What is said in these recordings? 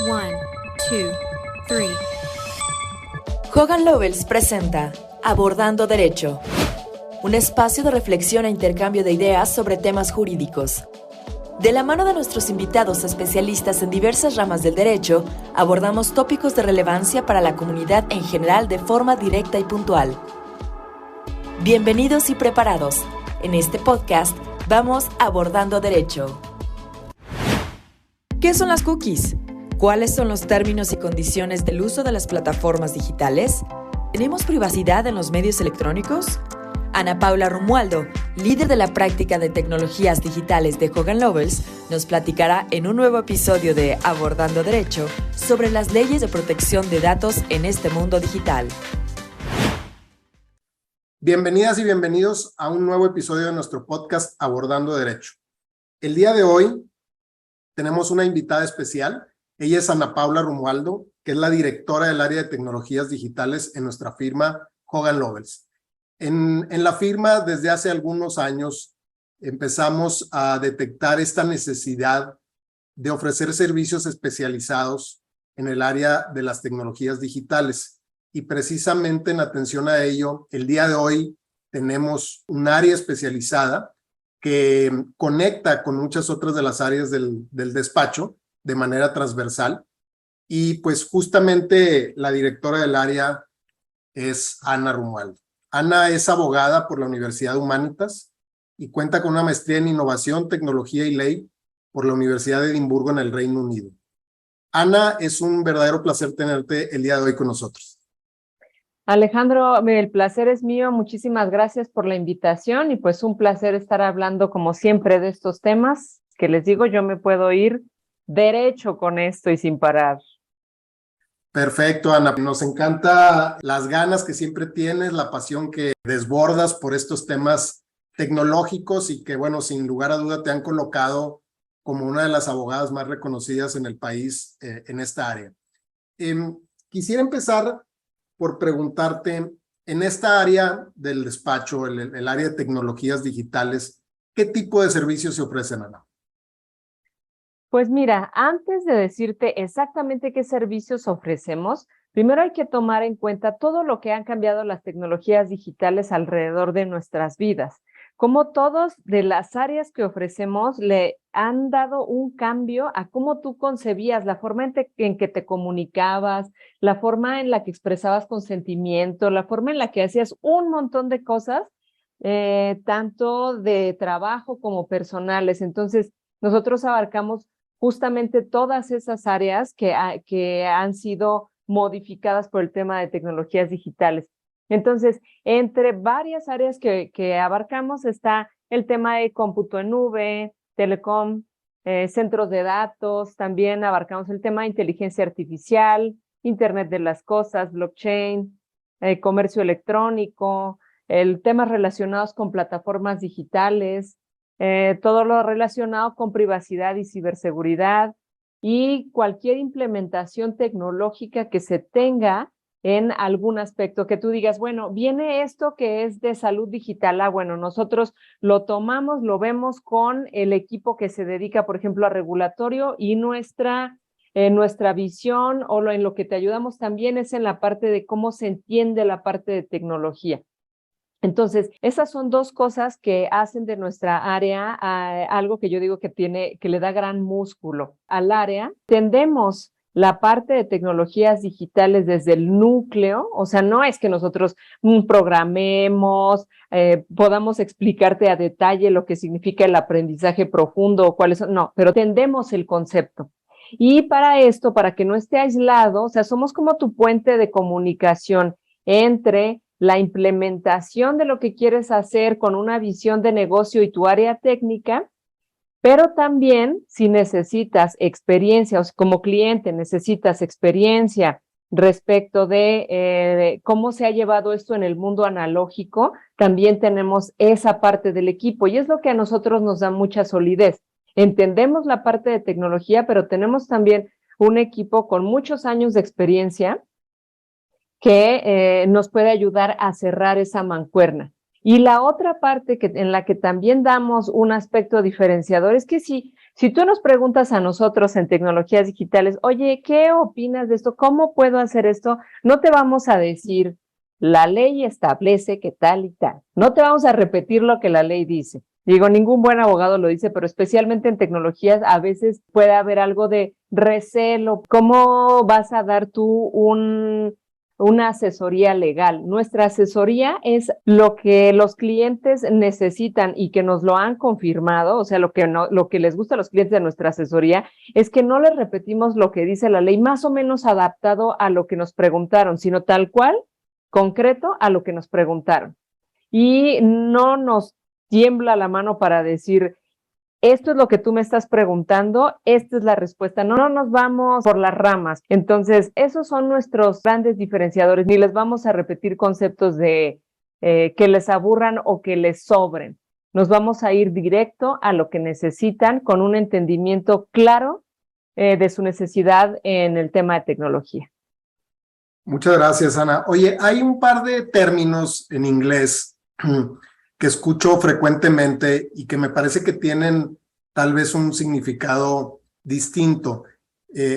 One, two, three. Hogan Lovells presenta Abordando Derecho, un espacio de reflexión e intercambio de ideas sobre temas jurídicos. De la mano de nuestros invitados especialistas en diversas ramas del derecho, abordamos tópicos de relevancia para la comunidad en general de forma directa y puntual. Bienvenidos y preparados. En este podcast vamos abordando derecho. ¿Qué son las cookies? ¿Cuáles son los términos y condiciones del uso de las plataformas digitales? ¿Tenemos privacidad en los medios electrónicos? Ana Paula Romualdo, líder de la práctica de tecnologías digitales de Hogan Lovells, nos platicará en un nuevo episodio de Abordando Derecho sobre las leyes de protección de datos en este mundo digital. Bienvenidas y bienvenidos a un nuevo episodio de nuestro podcast Abordando Derecho. El día de hoy tenemos una invitada especial. Ella es Ana Paula Romualdo, que es la directora del área de tecnologías digitales en nuestra firma Hogan Lovells. En la firma, desde hace algunos años, empezamos a detectar esta necesidad de ofrecer servicios especializados en el área de las tecnologías digitales. Y precisamente en atención a ello, el día de hoy tenemos un área especializada que conecta con muchas otras de las áreas del despacho de manera transversal. Y pues justamente la directora del área es Ana Romualdo. Ana es abogada por la Universidad Humanitas y cuenta con una maestría en Innovación, Tecnología y Ley por la Universidad de Edimburgo en el Reino Unido. Ana, es un verdadero placer tenerte el día de hoy con nosotros. Alejandro, el placer es mío. Muchísimas gracias por la invitación y pues un placer estar hablando como siempre de estos temas que les digo, yo me puedo ir derecho con esto y sin parar. Perfecto, Ana. Nos encanta las ganas que siempre tienes, la pasión que desbordas por estos temas tecnológicos y que, bueno, sin lugar a duda te han colocado como una de las abogadas más reconocidas en el país en esta área. Quisiera empezar por preguntarte, en esta área del despacho, el área de tecnologías digitales, ¿qué tipo de servicios se ofrecen, Ana? Pues mira, antes de decirte exactamente qué servicios ofrecemos, primero hay que tomar en cuenta todo lo que han cambiado las tecnologías digitales alrededor de nuestras vidas. Como todos de las áreas que ofrecemos le han dado un cambio a cómo tú concebías, la forma en que te comunicabas, la forma en la que expresabas consentimiento, la forma en la que hacías un montón de cosas, tanto de trabajo como personales. Entonces, nosotros abarcamos justamente todas esas áreas que han sido modificadas por el tema de tecnologías digitales. Entonces, entre varias áreas que abarcamos está el tema de cómputo en nube, telecom, centros de datos, también abarcamos el tema de inteligencia artificial, Internet de las cosas, blockchain, comercio electrónico, temas relacionados con plataformas digitales, todo lo relacionado con privacidad y ciberseguridad y cualquier implementación tecnológica que se tenga en algún aspecto, que tú digas, bueno, viene esto que es de salud digital, bueno, nosotros lo tomamos, lo vemos con el equipo que se dedica, por ejemplo, a regulatorio y nuestra visión o en lo que te ayudamos también es en la parte de cómo se entiende la parte de tecnología. Entonces, esas son dos cosas que hacen de nuestra área algo que yo digo que le da gran músculo al área. Tendemos la parte de tecnologías digitales desde el núcleo, o sea, no es que nosotros programemos, podamos explicarte a detalle lo que significa el aprendizaje profundo o cuáles son, no, pero tendemos el concepto. Y para esto, para que no esté aislado, o sea, somos como tu puente de comunicación entre la implementación de lo que quieres hacer con una visión de negocio y tu área técnica, pero también si necesitas experiencia, o sea, como cliente necesitas experiencia respecto de cómo se ha llevado esto en el mundo analógico, también tenemos esa parte del equipo y es lo que a nosotros nos da mucha solidez. Entendemos la parte de tecnología, pero tenemos también un equipo con muchos años de experiencia que nos puede ayudar a cerrar esa mancuerna. Y la otra parte en la que también damos un aspecto diferenciador es que si Si tú nos preguntas a nosotros en tecnologías digitales, oye, ¿qué opinas de esto? ¿Cómo puedo hacer esto? No te vamos a decir, la ley establece que tal y tal. No te vamos a repetir lo que la ley dice. Digo, ningún buen abogado lo dice, pero especialmente en tecnologías a veces puede haber algo de recelo. ¿Cómo vas a dar tú una asesoría legal? Nuestra asesoría es lo que los clientes necesitan y que nos lo han confirmado, o sea, lo que les gusta a los clientes de nuestra asesoría es que no les repetimos lo que dice la ley, más o menos adaptado a lo que nos preguntaron, sino tal cual, concreto a lo que nos preguntaron. Y no nos tiembla la mano para decir, esto es lo que tú me estás preguntando, esta es la respuesta. No nos vamos por las ramas. Entonces, esos son nuestros grandes diferenciadores. Ni les vamos a repetir conceptos de que les aburran o que les sobren. Nos vamos a ir directo a lo que necesitan con un entendimiento claro de su necesidad en el tema de tecnología. Muchas gracias, Ana. Oye, hay un par de términos en inglés que escucho frecuentemente y que me parece que tienen tal vez un significado distinto.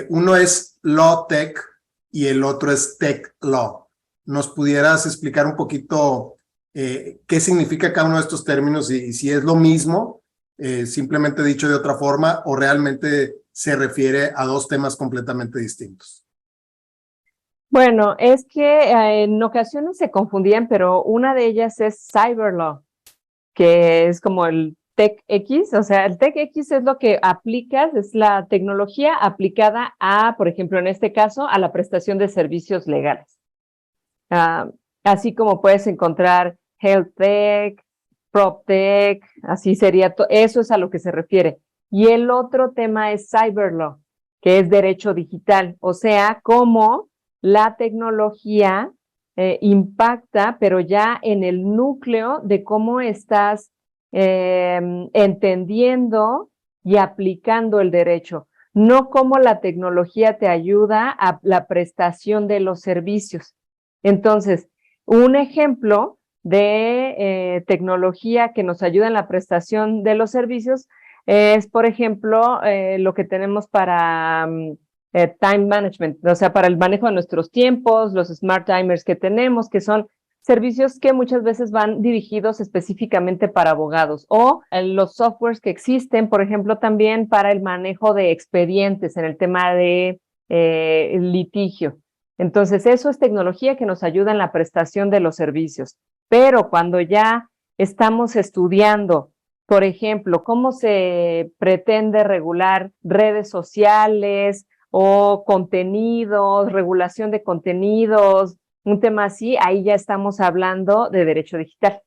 Uno es law tech y el otro es tech law. ¿Nos pudieras explicar un poquito qué significa cada uno de estos términos y si es lo mismo, simplemente dicho de otra forma, o realmente se refiere a dos temas completamente distintos? Bueno, es que en ocasiones se confundían, pero una de ellas es cyber law, que es como el TechX, o sea, el TechX es lo que aplicas, es la tecnología aplicada a, por ejemplo, en este caso, a la prestación de servicios legales. Así como puedes encontrar Health Tech, Prop Tech, así sería, eso es a lo que se refiere. Y el otro tema es Cyber Law, que es derecho digital, o sea, cómo la tecnología impacta, pero ya en el núcleo de cómo estás entendiendo y aplicando el derecho, no cómo la tecnología te ayuda a la prestación de los servicios. Entonces, un ejemplo de tecnología que nos ayuda en la prestación de los servicios es, por ejemplo, lo que tenemos para time management, o sea, para el manejo de nuestros tiempos, los smart timers que tenemos, que son servicios que muchas veces van dirigidos específicamente para abogados, o los softwares que existen, por ejemplo, también para el manejo de expedientes en el tema de litigio. Entonces, eso es tecnología que nos ayuda en la prestación de los servicios. Pero cuando ya estamos estudiando, por ejemplo, cómo se pretende regular redes sociales o contenidos, regulación de contenidos, un tema así, ahí ya estamos hablando de derecho digital.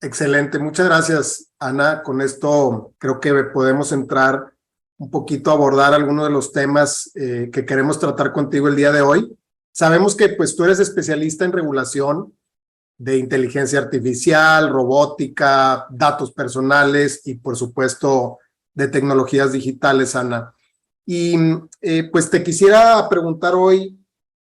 Excelente, muchas gracias, Ana. Con esto creo que podemos entrar un poquito a abordar algunos de los temas que queremos tratar contigo el día de hoy. Sabemos que pues tú eres especialista en regulación de inteligencia artificial, robótica, datos personales y por supuesto de tecnologías digitales, Ana. Y pues te quisiera preguntar hoy,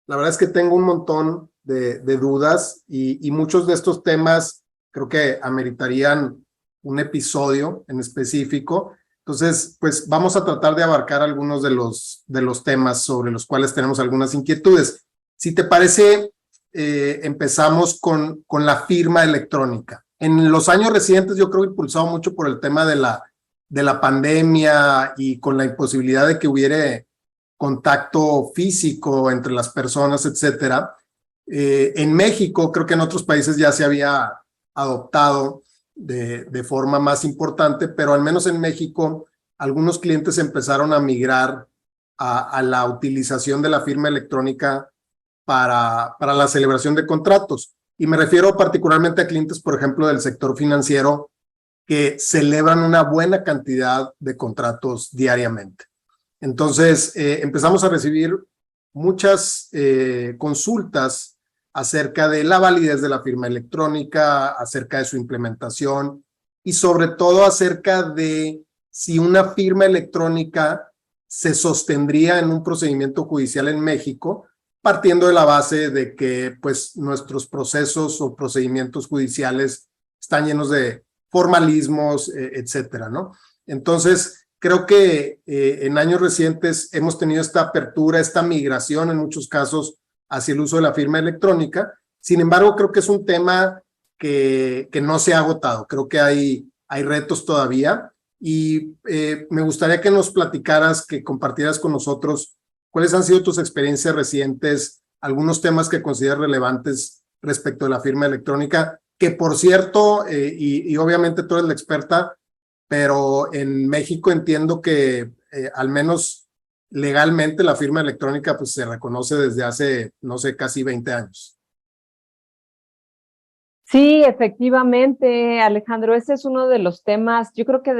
la verdad es que tengo un montón de dudas y muchos de estos temas creo que ameritarían un episodio en específico. Entonces, pues vamos a tratar de abarcar algunos de los temas sobre los cuales tenemos algunas inquietudes. Si te parece, empezamos con la firma electrónica. En los años recientes, yo creo impulsado mucho por el tema de la pandemia y con la imposibilidad de que hubiera contacto físico entre las personas, etcétera. En México, creo que en otros países ya se había adoptado de forma más importante, pero al menos en México, algunos clientes empezaron a migrar a la utilización de la firma electrónica para la celebración de contratos. Y me refiero particularmente a clientes, por ejemplo, del sector financiero, que celebran una buena cantidad de contratos diariamente. Entonces, empezamos a recibir muchas consultas acerca de la validez de la firma electrónica, acerca de su implementación y sobre todo acerca de si una firma electrónica se sostendría en un procedimiento judicial en México, partiendo de la base de que pues nuestros procesos o procedimientos judiciales están llenos de formalismos, etcétera, ¿no? Entonces, creo que en años recientes hemos tenido esta apertura, esta migración en muchos casos hacia el uso de la firma electrónica. Sin embargo, creo que es un tema que no se ha agotado. Creo que hay retos todavía y me gustaría que nos platicaras, que compartieras con nosotros cuáles han sido tus experiencias recientes, algunos temas que consideras relevantes respecto de la firma electrónica, que por cierto, y obviamente tú eres la experta, pero en México entiendo que al menos legalmente la firma electrónica pues se reconoce desde hace, no sé, casi 20 años. Sí, efectivamente, Alejandro, ese es uno de los temas. Yo creo que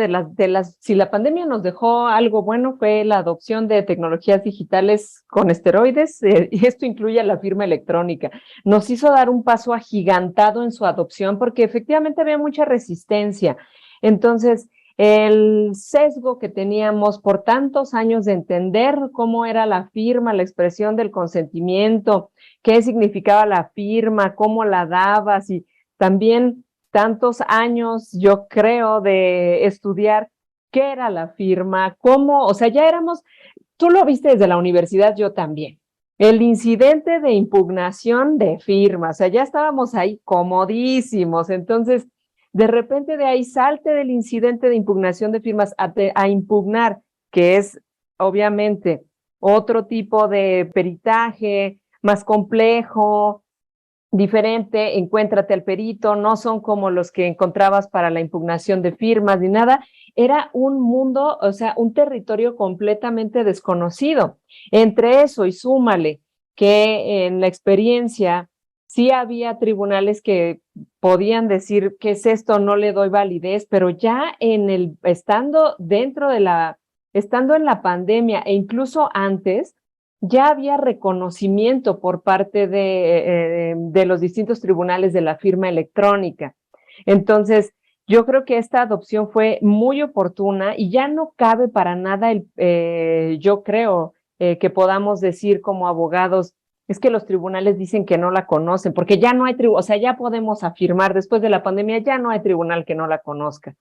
si la pandemia nos dejó algo bueno fue la adopción de tecnologías digitales con esteroides, y esto incluye a la firma electrónica. Nos hizo dar un paso agigantado en su adopción porque efectivamente había mucha resistencia. Entonces, el sesgo que teníamos por tantos años de entender cómo era la firma, la expresión del consentimiento, qué significaba la firma, cómo la dabas y también tantos años, yo creo, de estudiar qué era la firma, cómo, o sea, ya éramos, tú lo viste desde la universidad, yo también. El incidente de impugnación de firma, o sea, ya estábamos ahí comodísimos. Entonces, de repente de ahí salte del incidente de impugnación de firmas a impugnar, que es obviamente otro tipo de peritaje más complejo, diferente, encuéntrate al perito, no son como los que encontrabas para la impugnación de firmas ni nada. Era un mundo, o sea, un territorio completamente desconocido. Entre eso y súmale que en la experiencia sí había tribunales que podían decir qué es esto, no le doy validez, pero ya estando en la pandemia e incluso antes, ya había reconocimiento por parte de los distintos tribunales de la firma electrónica. Entonces, yo creo que esta adopción fue muy oportuna y ya no cabe para nada, yo creo, que podamos decir como abogados, es que los tribunales dicen que no la conocen, porque ya no hay o sea, ya podemos afirmar, después de la pandemia, ya no hay tribunal que no la conozca.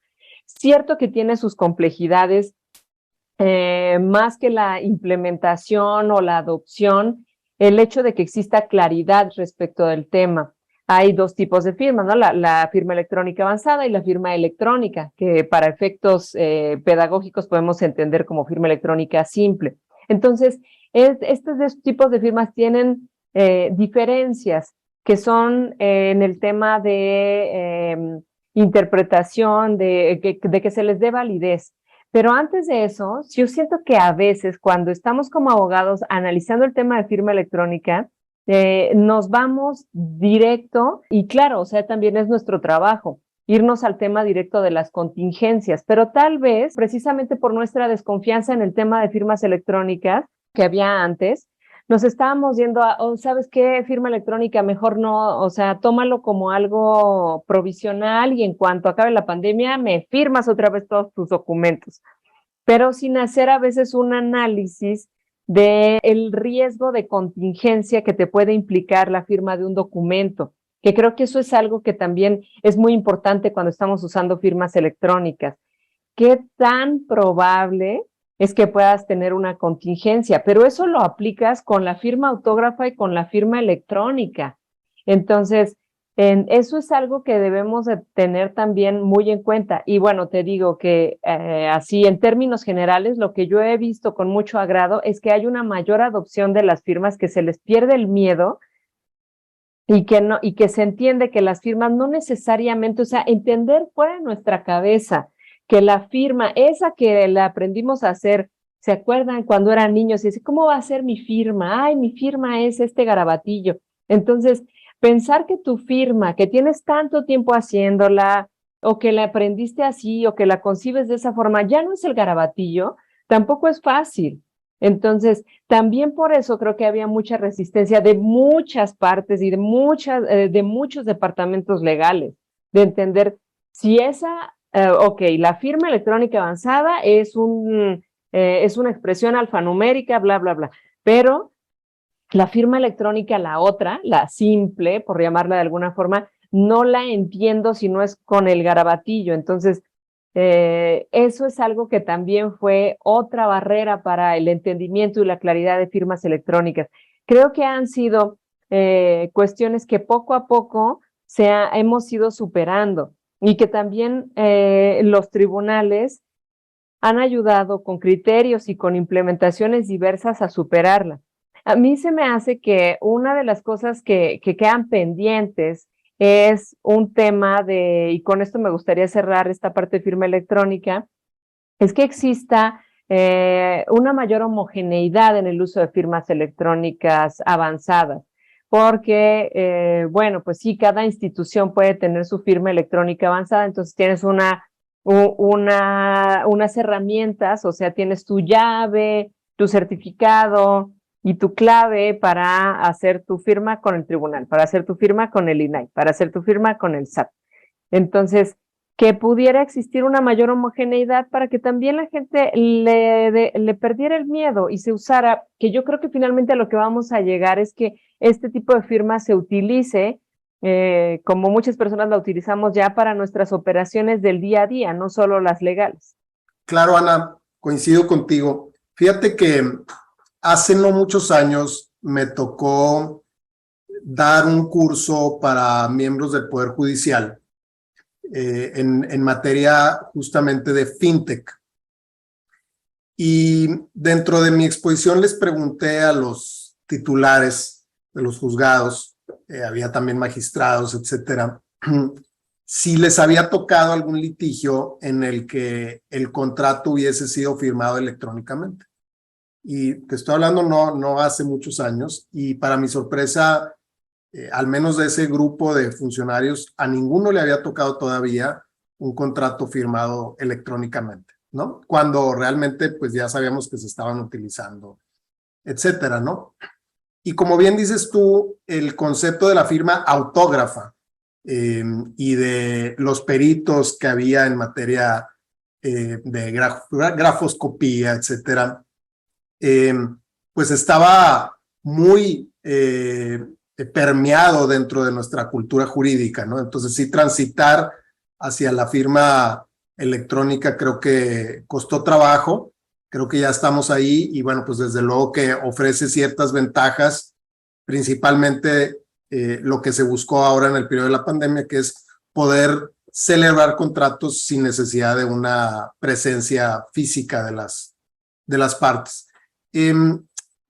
Cierto que tiene sus complejidades, más que la implementación o la adopción, el hecho de que exista claridad respecto del tema. Hay dos tipos de firmas, ¿no? La firma electrónica avanzada y la firma electrónica, que para efectos pedagógicos podemos entender como firma electrónica simple. Entonces, estos dos tipos de firmas tienen diferencias que son en el tema de interpretación, de que se les dé validez. Pero antes de eso, yo siento que a veces cuando estamos como abogados analizando el tema de firma electrónica, nos vamos directo, y claro, o sea, también es nuestro trabajo, irnos al tema directo de las contingencias, pero tal vez precisamente por nuestra desconfianza en el tema de firmas electrónicas que había antes, nos estábamos yendo a, oh, ¿sabes qué? Firma electrónica, mejor no, o sea, tómalo como algo provisional y en cuanto acabe la pandemia me firmas otra vez todos tus documentos, pero sin hacer a veces un análisis del riesgo de contingencia que te puede implicar la firma de un documento, que creo que eso es algo que también es muy importante cuando estamos usando firmas electrónicas. ¿Qué tan probable es que puedas tener una contingencia? Pero eso lo aplicas con la firma autógrafa y con la firma electrónica. Entonces, eso es algo que debemos de tener también muy en cuenta. Y bueno, te digo que así en términos generales, lo que yo he visto con mucho agrado es que hay una mayor adopción de las firmas, que se les pierde el miedo y que se entiende que las firmas no necesariamente, o sea, entender fuera de nuestra cabeza que la firma, esa que la aprendimos a hacer, ¿se acuerdan cuando eran niños? Y dice, ¿cómo va a ser mi firma? Ay, mi firma es este garabatillo. Entonces, pensar que tu firma, que tienes tanto tiempo haciéndola, o que la aprendiste así, o que la concibes de esa forma, ya no es el garabatillo, tampoco es fácil. Entonces, también por eso creo que había mucha resistencia de muchas partes y de muchos departamentos legales, de entender si esa, ok, la firma electrónica avanzada es una expresión alfanumérica, bla, bla, bla, pero la firma electrónica, la otra, la simple, por llamarla de alguna forma, no la entiendo si no es con el garabatillo. Entonces, Eso es algo que también fue otra barrera para el entendimiento y la claridad de firmas electrónicas. Creo que han sido cuestiones que poco a poco hemos ido superando y que también los tribunales han ayudado con criterios y con implementaciones diversas a superarla. A mí se me hace que una de las cosas que quedan pendientes es un tema y con esto me gustaría cerrar esta parte de firma electrónica, es que exista una mayor homogeneidad en el uso de firmas electrónicas avanzadas, porque, bueno, pues sí, cada institución puede tener su firma electrónica avanzada, entonces tienes unas herramientas, o sea, tienes tu llave, tu certificado y tu clave para hacer tu firma con el tribunal, para hacer tu firma con el INAI, para hacer tu firma con el SAT. Entonces, que pudiera existir una mayor homogeneidad para que también la gente le perdiera el miedo y se usara, que yo creo que finalmente a lo que vamos a llegar es que este tipo de firma se utilice como muchas personas la utilizamos ya para nuestras operaciones del día a día, no solo las legales. Claro, Ana, coincido contigo. Fíjate que hace no muchos años me tocó dar un curso para miembros del Poder Judicial en materia justamente de fintech. Y dentro de mi exposición les pregunté a los titulares de los juzgados, había también magistrados, etcétera, si les había tocado algún litigio en el que el contrato hubiese sido firmado electrónicamente. Y te estoy hablando no hace muchos años, y para mi sorpresa, al menos de ese grupo de funcionarios, a ninguno le había tocado todavía un contrato firmado electrónicamente, ¿no? Cuando realmente pues ya sabíamos que se estaban utilizando, etcétera, ¿no? Y como bien dices tú, el concepto de la firma autógrafa y de los peritos que había en materia de grafoscopía, etcétera, pues estaba muy permeado dentro de nuestra cultura jurídica, ¿no? Entonces sí, transitar hacia la firma electrónica creo que costó trabajo, creo que ya estamos ahí y bueno, pues desde luego que ofrece ciertas ventajas, principalmente lo que se buscó ahora en el periodo de la pandemia, que es poder celebrar contratos sin necesidad de una presencia física de las partes.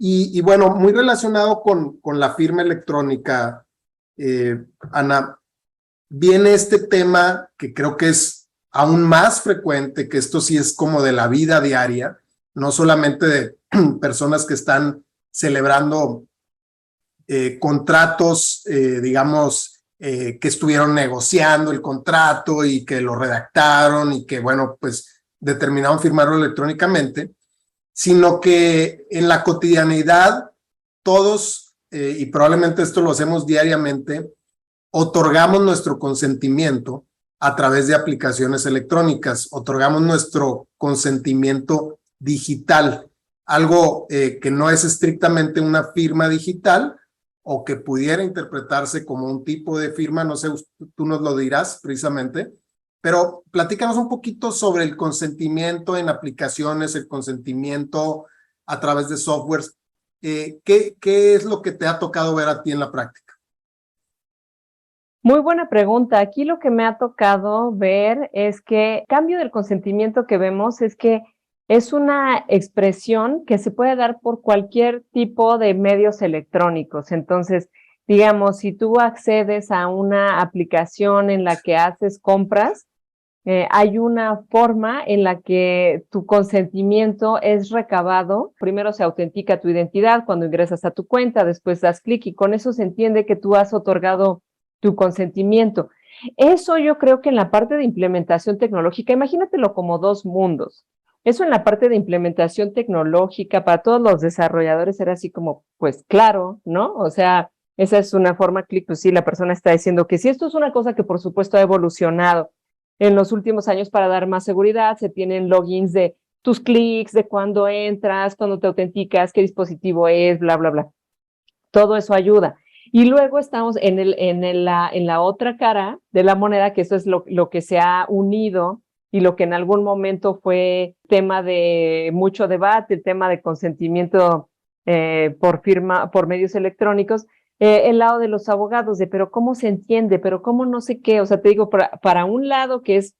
Y bueno, muy relacionado con la firma electrónica, Ana, viene este tema que creo que es aún más frecuente, que esto sí es como de la vida diaria, no solamente de personas que están celebrando contratos, digamos, que estuvieron negociando el contrato y que lo redactaron y que, bueno, pues determinaron firmarlo electrónicamente, sino que en la cotidianidad todos, y probablemente esto lo hacemos diariamente, otorgamos nuestro consentimiento a través de aplicaciones electrónicas, otorgamos nuestro consentimiento digital, algo que no es estrictamente una firma digital o que pudiera interpretarse como un tipo de firma, no sé, tú nos lo dirás precisamente, pero platícanos un poquito sobre el consentimiento en aplicaciones, el consentimiento a través de softwares. ¿Qué es lo que te ha tocado ver a ti en la práctica? Muy buena pregunta. Aquí lo que me ha tocado ver es que el cambio del consentimiento que vemos es que es una expresión que se puede dar por cualquier tipo de medios electrónicos. Entonces, digamos, si tú accedes a una aplicación en la que haces compras, hay una forma en la que tu consentimiento es recabado. Primero se autentica tu identidad cuando ingresas a tu cuenta, después das clic y con eso se entiende que tú has otorgado tu consentimiento. Eso yo creo que en la parte de implementación tecnológica, imagínatelo como dos mundos. Eso en la parte de implementación tecnológica para todos los desarrolladores era así como, pues claro, ¿no? O sea, esa es una forma, clic, pues sí, la persona está diciendo que sí, esto es una cosa que por supuesto ha evolucionado en los últimos años para dar más seguridad, se tienen logins de tus clics, de cuándo entras, cuándo te autenticas, qué dispositivo es, bla, bla, bla. Todo eso ayuda. Y luego estamos en la otra cara de la moneda, que eso es lo que se ha unido y lo que en algún momento fue tema de mucho debate, el tema de consentimiento por medios electrónicos, el lado de los abogados, de pero cómo se entiende, pero cómo no sé qué, o sea, te digo, para un lado que es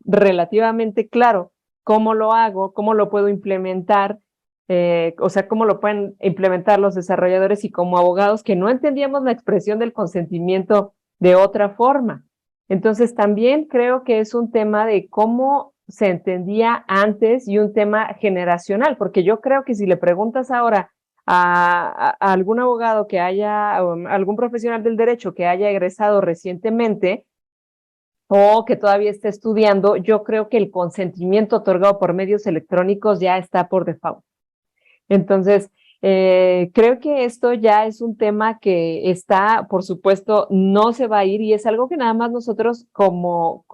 relativamente claro cómo lo hago, cómo lo puedo implementar, o sea, cómo lo pueden implementar los desarrolladores y como abogados que no entendíamos la expresión del consentimiento de otra forma. Entonces, también creo que es un tema de cómo se entendía antes y un tema generacional, porque yo creo que si le preguntas ahora a algún abogado que haya, o algún profesional del derecho que haya egresado recientemente o que todavía esté estudiando, yo creo que el consentimiento otorgado por medios electrónicos ya está por default. Entonces, creo que esto ya es un tema que está, por supuesto, no se va a ir y es algo que nada más nosotros como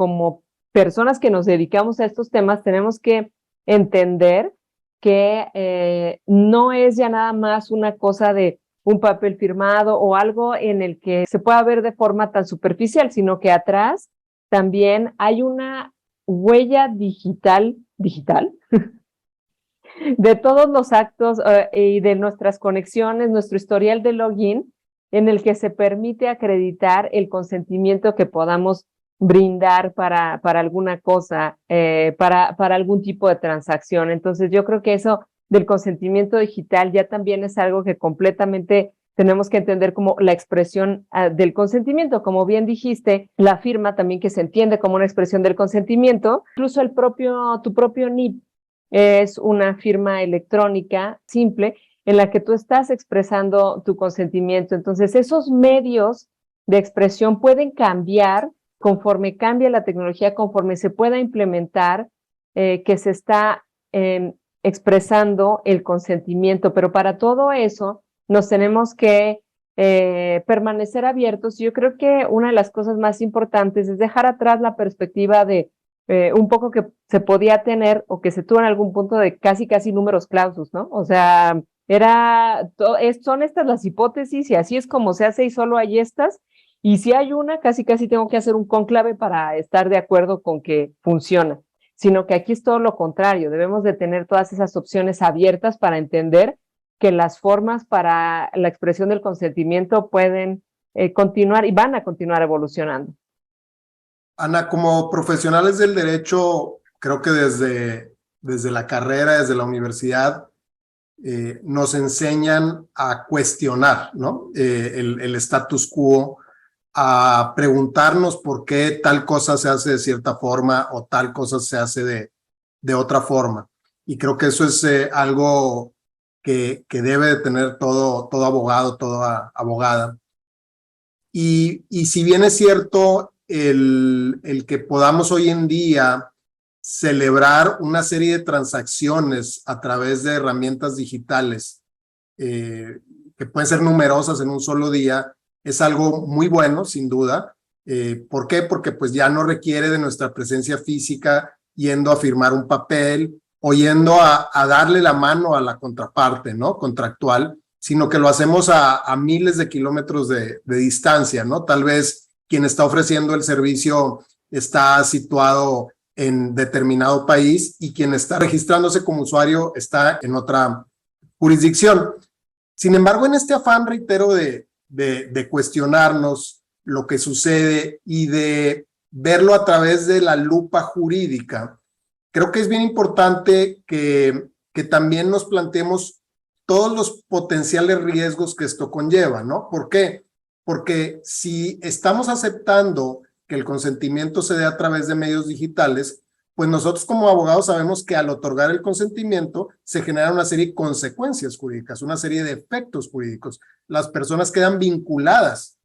personas que nos dedicamos a estos temas tenemos que entender que no es ya nada más una cosa de un papel firmado o algo en el que se pueda ver de forma tan superficial, sino que atrás también hay una huella digital de todos los actos y de nuestras conexiones, nuestro historial de login, en el que se permite acreditar el consentimiento que podamos brindar para alguna cosa, para algún tipo de transacción. Entonces, yo creo que eso del consentimiento digital ya también es algo que completamente tenemos que entender como la expresión del consentimiento. Como bien dijiste, la firma también que se entiende como una expresión del consentimiento, incluso tu propio NIP es una firma electrónica simple en la que tú estás expresando tu consentimiento. Entonces, esos medios de expresión pueden cambiar conforme cambia la tecnología, conforme se pueda implementar que se está expresando el consentimiento. Pero para todo eso nos tenemos que permanecer abiertos. Yo creo que una de las cosas más importantes es dejar atrás la perspectiva de un poco que se podía tener o que se tuvo en algún punto de casi números clausus, ¿no? O sea, son estas las hipótesis y así es como se hace y solo hay estas. Y si hay una, casi tengo que hacer un cónclave para estar de acuerdo con que funciona. Sino que aquí es todo lo contrario. Debemos de tener todas esas opciones abiertas para entender que las formas para la expresión del consentimiento pueden continuar y van a continuar evolucionando. Ana, como profesionales del derecho, creo que desde la carrera, desde la universidad, nos enseñan a cuestionar, ¿no? El status quo, a preguntarnos por qué tal cosa se hace de cierta forma o tal cosa se hace de otra forma. Y creo que eso es algo que debe de tener todo abogado, toda abogada. Y si bien es cierto el que podamos hoy en día celebrar una serie de transacciones a través de herramientas digitales que pueden ser numerosas en un solo día, es algo muy bueno, sin duda. ¿Por qué? Porque pues ya no requiere de nuestra presencia física yendo a firmar un papel o yendo a darle la mano a la contraparte, ¿no? Contractual, sino que lo hacemos a miles de kilómetros de distancia, ¿no? Tal vez quien está ofreciendo el servicio está situado en determinado país y quien está registrándose como usuario está en otra jurisdicción. Sin embargo, en este afán, reitero, de cuestionarnos lo que sucede y de verlo a través de la lupa jurídica, creo que es bien importante que también nos planteemos todos los potenciales riesgos que esto conlleva, ¿no? ¿Por qué? Porque si estamos aceptando que el consentimiento se dé a través de medios digitales, pues nosotros como abogados sabemos que al otorgar el consentimiento se genera una serie de consecuencias jurídicas, una serie de efectos jurídicos. Las personas quedan vinculadas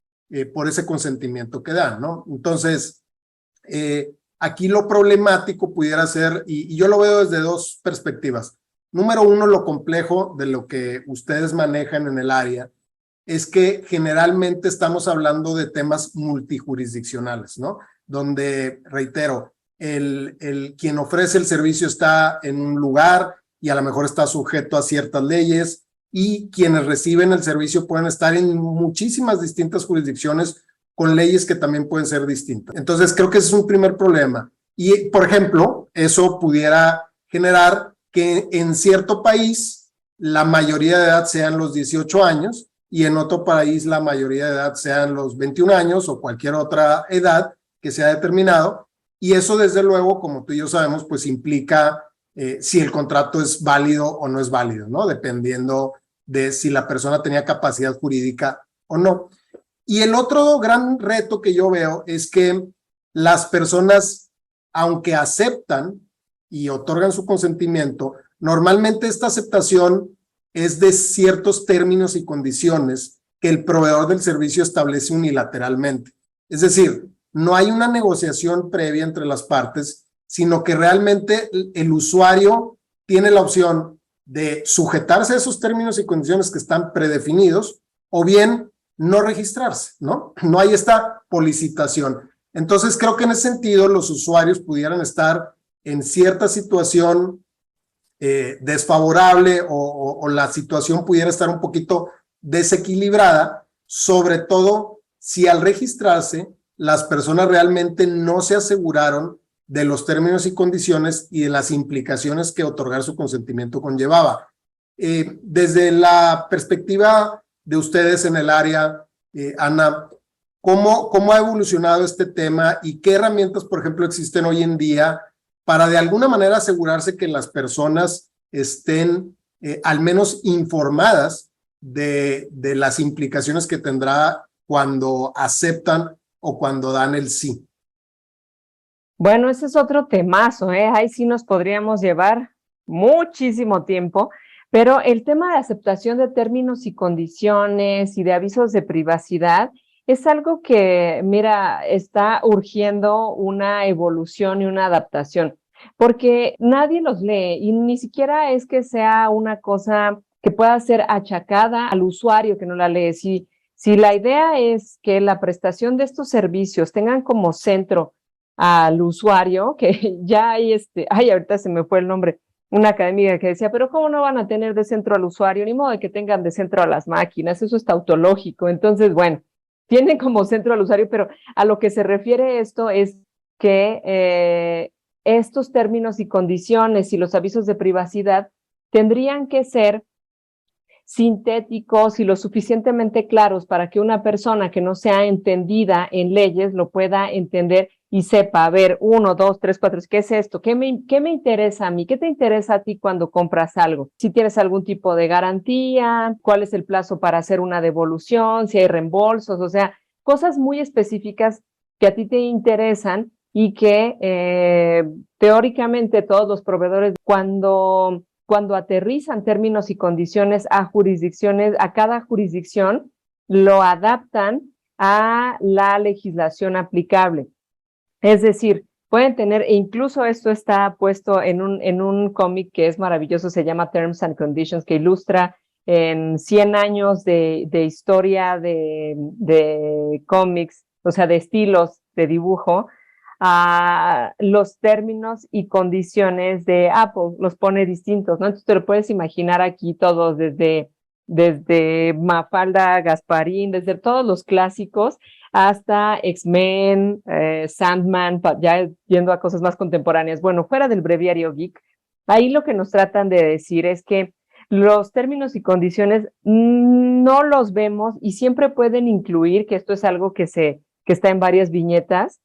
por ese consentimiento que dan, ¿no? Entonces, aquí lo problemático pudiera ser, y yo lo veo desde dos perspectivas. Número uno, lo complejo de lo que ustedes manejan en el área es que generalmente estamos hablando de temas multijurisdiccionales, ¿no? Donde, reitero, quien ofrece el servicio está en un lugar y a lo mejor está sujeto a ciertas leyes y quienes reciben el servicio pueden estar en muchísimas distintas jurisdicciones con leyes que también pueden ser distintas. Entonces, creo que ese es un primer problema. Y, por ejemplo, eso pudiera generar que en cierto país la mayoría de edad sean los 18 años y en otro país la mayoría de edad sean los 21 años o cualquier otra edad que sea determinado. Y eso, desde luego, como tú y yo sabemos, pues implica si el contrato es válido o no es válido, ¿no? Dependiendo de si la persona tenía capacidad jurídica o no. Y el otro gran reto que yo veo es que las personas, aunque aceptan y otorgan su consentimiento, normalmente esta aceptación es de ciertos términos y condiciones que el proveedor del servicio establece unilateralmente. Es decir, no hay una negociación previa entre las partes, sino que realmente el usuario tiene la opción de sujetarse a esos términos y condiciones que están predefinidos o bien no registrarse, ¿no? No hay esta policitación. Entonces, creo que en ese sentido los usuarios pudieran estar en cierta situación desfavorable o la situación pudiera estar un poquito desequilibrada, sobre todo si al registrarse las personas realmente no se aseguraron de los términos y condiciones y de las implicaciones que otorgar su consentimiento conllevaba. Desde la perspectiva de ustedes en el área, Ana, ¿cómo ha evolucionado este tema y qué herramientas, por ejemplo, existen hoy en día para de alguna manera asegurarse que las personas estén al menos informadas de las implicaciones que tendrá cuando aceptan o cuando dan el sí? Bueno, ese es otro temazo, ¿eh? Ahí sí nos podríamos llevar muchísimo tiempo, pero el tema de aceptación de términos y condiciones y de avisos de privacidad es algo que, mira, está urgiendo una evolución y una adaptación, porque nadie los lee y ni siquiera es que sea una cosa que pueda ser achacada al usuario que no la lee. Si la idea es que la prestación de estos servicios tengan como centro al usuario, que ya hay ahorita se me fue el nombre, una académica que decía, pero ¿cómo no van a tener de centro al usuario? Ni modo de que tengan de centro a las máquinas, eso es tautológico. Entonces, bueno, tienen como centro al usuario, pero a lo que se refiere esto es que estos términos y condiciones y los avisos de privacidad tendrían que ser sintéticos y lo suficientemente claros para que una persona que no sea entendida en leyes lo pueda entender y sepa, a ver, 1, 2, 3, 4, ¿qué es esto? ¿Qué me interesa a mí? ¿Qué te interesa a ti cuando compras algo? Si tienes algún tipo de garantía, cuál es el plazo para hacer una devolución, si hay reembolsos, o sea, cosas muy específicas que a ti te interesan y que teóricamente todos los proveedores cuando aterrizan términos y condiciones a jurisdicciones, a cada jurisdicción, lo adaptan a la legislación aplicable. Es decir, pueden tener, e incluso esto está puesto en un cómic que es maravilloso, se llama Terms and Conditions, que ilustra en 100 años de historia de cómics, o sea, de estilos de dibujo, a los términos y condiciones de Apple, los pone distintos, ¿no? Entonces te lo puedes imaginar aquí todos, desde Mafalda, Gasparín, desde todos los clásicos hasta X-Men, Sandman, ya yendo a cosas más contemporáneas. Bueno, fuera del breviario geek, ahí lo que nos tratan de decir es que los términos y condiciones no los vemos y siempre pueden incluir, que esto es algo que está en varias viñetas,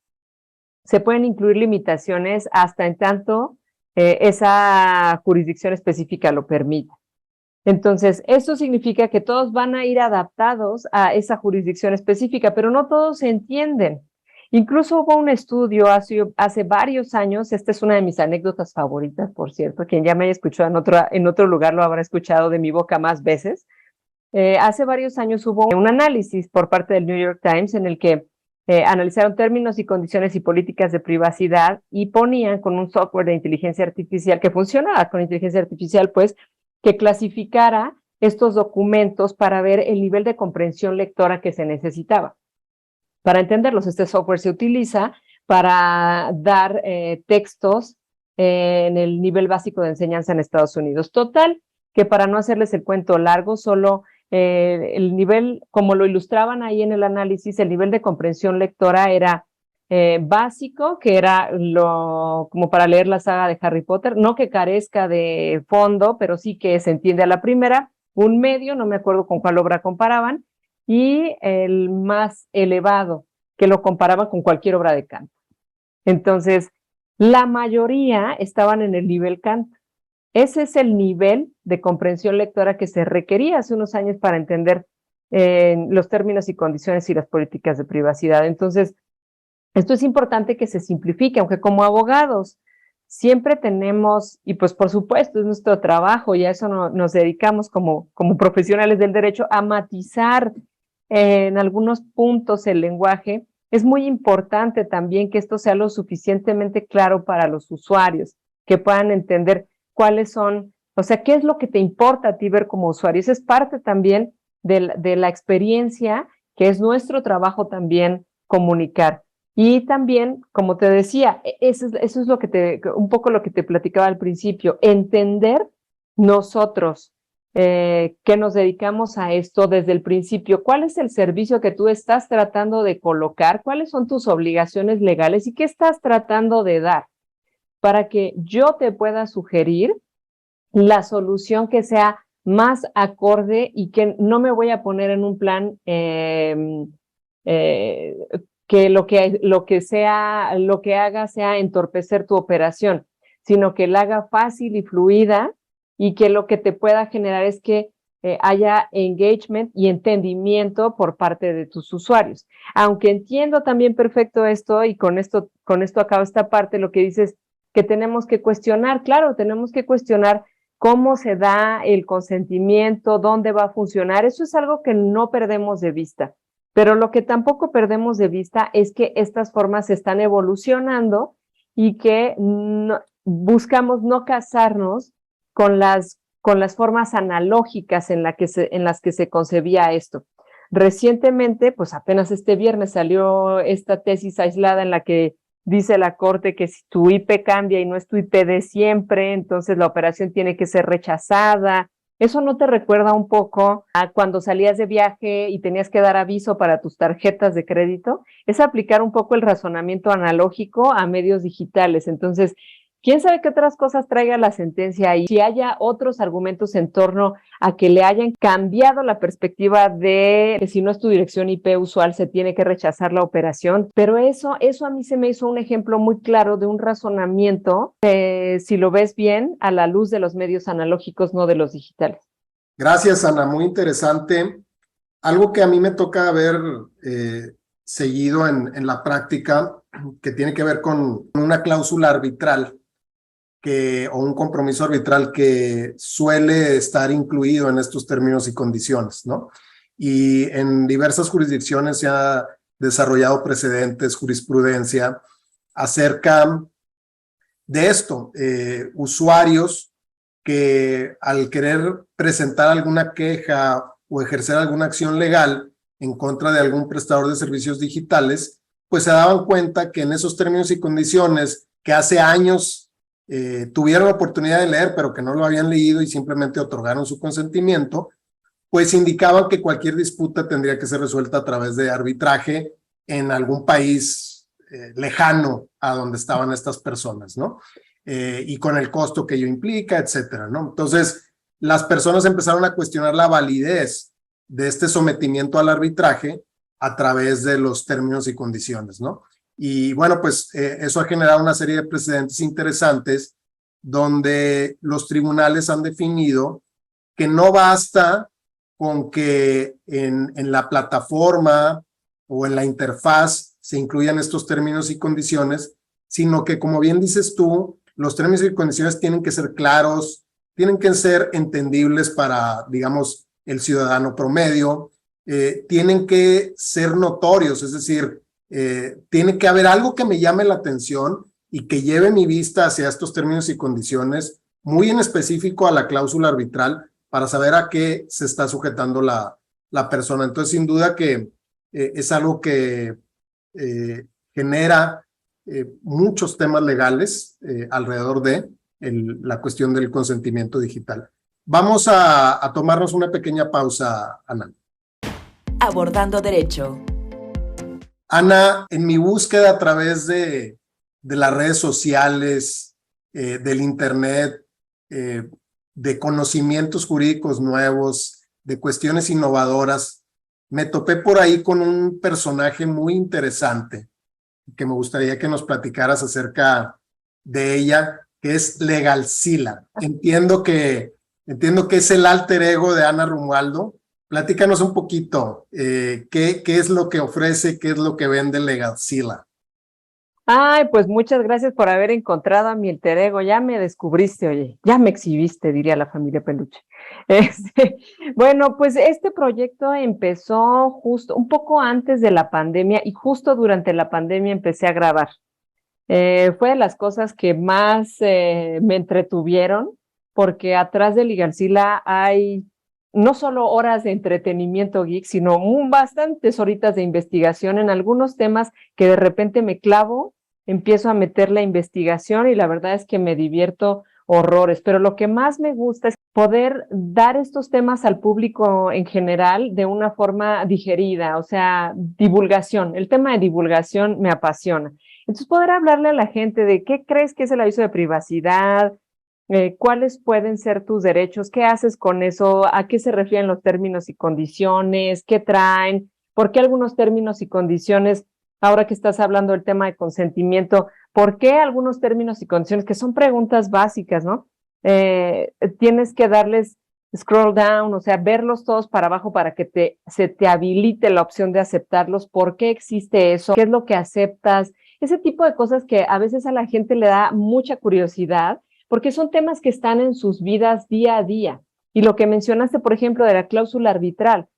se pueden incluir limitaciones hasta en tanto esa jurisdicción específica lo permita. Entonces, esto significa que todos van a ir adaptados a esa jurisdicción específica, pero no todos se entienden. Incluso hubo un estudio hace varios años, esta es una de mis anécdotas favoritas, por cierto, quien ya me haya escuchado en otro lugar lo habrá escuchado de mi boca más veces. Hace varios años hubo un análisis por parte del New York Times en el que analizaron términos y condiciones y políticas de privacidad y ponían con un software de inteligencia artificial que funcionaba con inteligencia artificial, pues, que clasificara estos documentos para ver el nivel de comprensión lectora que se necesitaba. Para entenderlos, este software se utiliza para dar textos en el nivel básico de enseñanza en Estados Unidos. Total, que para no hacerles el cuento largo, solo el nivel, como lo ilustraban ahí en el análisis, el nivel de comprensión lectora era básico, que era como para leer la saga de Harry Potter, no que carezca de fondo, pero sí que se entiende a la primera, un medio, no me acuerdo con cuál obra comparaban, y el más elevado, que lo comparaban con cualquier obra de Kant. Entonces, la mayoría estaban en el nivel Kant. Ese es el nivel de comprensión lectora que se requería hace unos años para entender los términos y condiciones y las políticas de privacidad. Entonces, esto es importante que se simplifique, aunque como abogados siempre tenemos, y pues por supuesto es nuestro trabajo y a eso nos dedicamos como profesionales del derecho, a matizar en algunos puntos el lenguaje. Es muy importante también que esto sea lo suficientemente claro para los usuarios, que puedan entender cuáles son, o sea, qué es lo que te importa a ti ver como usuario. Eso es parte también de la experiencia, que es nuestro trabajo también comunicar. Y también, como te decía, eso es un poco lo que te platicaba al principio, entender nosotros que nos dedicamos a esto desde el principio, cuál es el servicio que tú estás tratando de colocar, cuáles son tus obligaciones legales y qué estás tratando de dar, para que yo te pueda sugerir la solución que sea más acorde y que no me voy a poner en un plan que lo que haga sea entorpecer tu operación, sino que la haga fácil y fluida y que lo que te pueda generar es que haya engagement y entendimiento por parte de tus usuarios. Aunque entiendo también perfecto esto y con esto acabo esta parte, lo que dices que tenemos que cuestionar, claro, tenemos que cuestionar cómo se da el consentimiento, dónde va a funcionar, eso es algo que no perdemos de vista. Pero lo que tampoco perdemos de vista es que estas formas están evolucionando y que buscamos no casarnos con las formas analógicas en las que se concebía esto. Recientemente, pues apenas este viernes salió esta tesis aislada en la que dice la Corte que si tu IP cambia y no es tu IP de siempre, entonces la operación tiene que ser rechazada. ¿Eso no te recuerda un poco a cuando salías de viaje y tenías que dar aviso para tus tarjetas de crédito? Es aplicar un poco el razonamiento analógico a medios digitales. Entonces, ¿quién sabe qué otras cosas traiga la sentencia ahí? Si haya otros argumentos en torno a que le hayan cambiado la perspectiva de que si no es tu dirección IP usual se tiene que rechazar la operación. Pero eso a mí se me hizo un ejemplo muy claro de un razonamiento, si lo ves bien, a la luz de los medios analógicos, no de los digitales. Gracias, Ana, muy interesante. Algo que a mí me toca ver seguido en la práctica, que tiene que ver con una cláusula arbitral o un compromiso arbitral que suele estar incluido en estos términos y condiciones, ¿no? Y en diversas jurisdicciones se ha desarrollado precedentes, jurisprudencia acerca de esto. Usuarios que al querer presentar alguna queja o ejercer alguna acción legal en contra de algún prestador de servicios digitales, pues se daban cuenta que en esos términos y condiciones que hace años tuvieron la oportunidad de leer, pero que no lo habían leído y simplemente otorgaron su consentimiento, pues indicaban que cualquier disputa tendría que ser resuelta a través de arbitraje en algún país lejano a donde estaban estas personas, ¿no? Y con el costo que ello implica, etcétera, ¿no? Entonces, las personas empezaron a cuestionar la validez de este sometimiento al arbitraje a través de los términos y condiciones, ¿no? Y bueno, pues eso ha generado una serie de precedentes interesantes donde los tribunales han definido que no basta con que en la plataforma o en la interfaz se incluyan estos términos y condiciones, sino que, como bien dices tú, los términos y condiciones tienen que ser claros, tienen que ser entendibles para, digamos, el ciudadano promedio, tienen que ser notorios, es decir, tiene que haber algo que me llame la atención y que lleve mi vista hacia estos términos y condiciones, muy en específico a la cláusula arbitral, para saber a qué se está sujetando la persona. Entonces, sin duda que es algo que genera muchos temas legales alrededor de la cuestión del consentimiento digital. Vamos a tomarnos una pequeña pausa, Ana. Abordando Derecho. Ana, en mi búsqueda a través de las redes sociales, del internet, de conocimientos jurídicos nuevos, de cuestiones innovadoras, me topé por ahí con un personaje muy interesante que me gustaría que nos platicaras acerca de ella, que es Legalzila. Entiendo que es el alter ego de Ana Romualdo. Platícanos un poquito, ¿qué es lo que ofrece, qué es lo que vende Legalzila? Ay, pues muchas gracias por haber encontrado a mi alter ego. Ya me descubriste, oye, ya me exhibiste, diría la familia Peluche. Este, bueno, pues este proyecto empezó justo un poco antes de la pandemia y justo durante la pandemia empecé a grabar. Fue de las cosas que más me entretuvieron, porque atrás de Legalzila hay no solo horas de entretenimiento geek, sino bastantes horitas de investigación en algunos temas que de repente me clavo, empiezo a meter la investigación y la verdad es que me divierto horrores, pero lo que más me gusta es poder dar estos temas al público en general de una forma digerida, o sea, divulgación. El tema de divulgación me apasiona. Entonces, poder hablarle a la gente de qué crees que es el aviso de privacidad, cuáles pueden ser tus derechos, qué haces con eso, a qué se refieren los términos y condiciones, qué traen, por qué algunos términos y condiciones, ahora que estás hablando del tema de consentimiento, por qué algunos términos y condiciones, que son preguntas básicas, ¿no? Tienes que darles scroll down, o sea, verlos todos para abajo para que se te habilite la opción de aceptarlos, por qué existe eso, qué es lo que aceptas, ese tipo de cosas que a veces a la gente le da mucha curiosidad, porque son temas que están en sus vidas día a día. Y lo que mencionaste, por ejemplo, de la cláusula arbitral,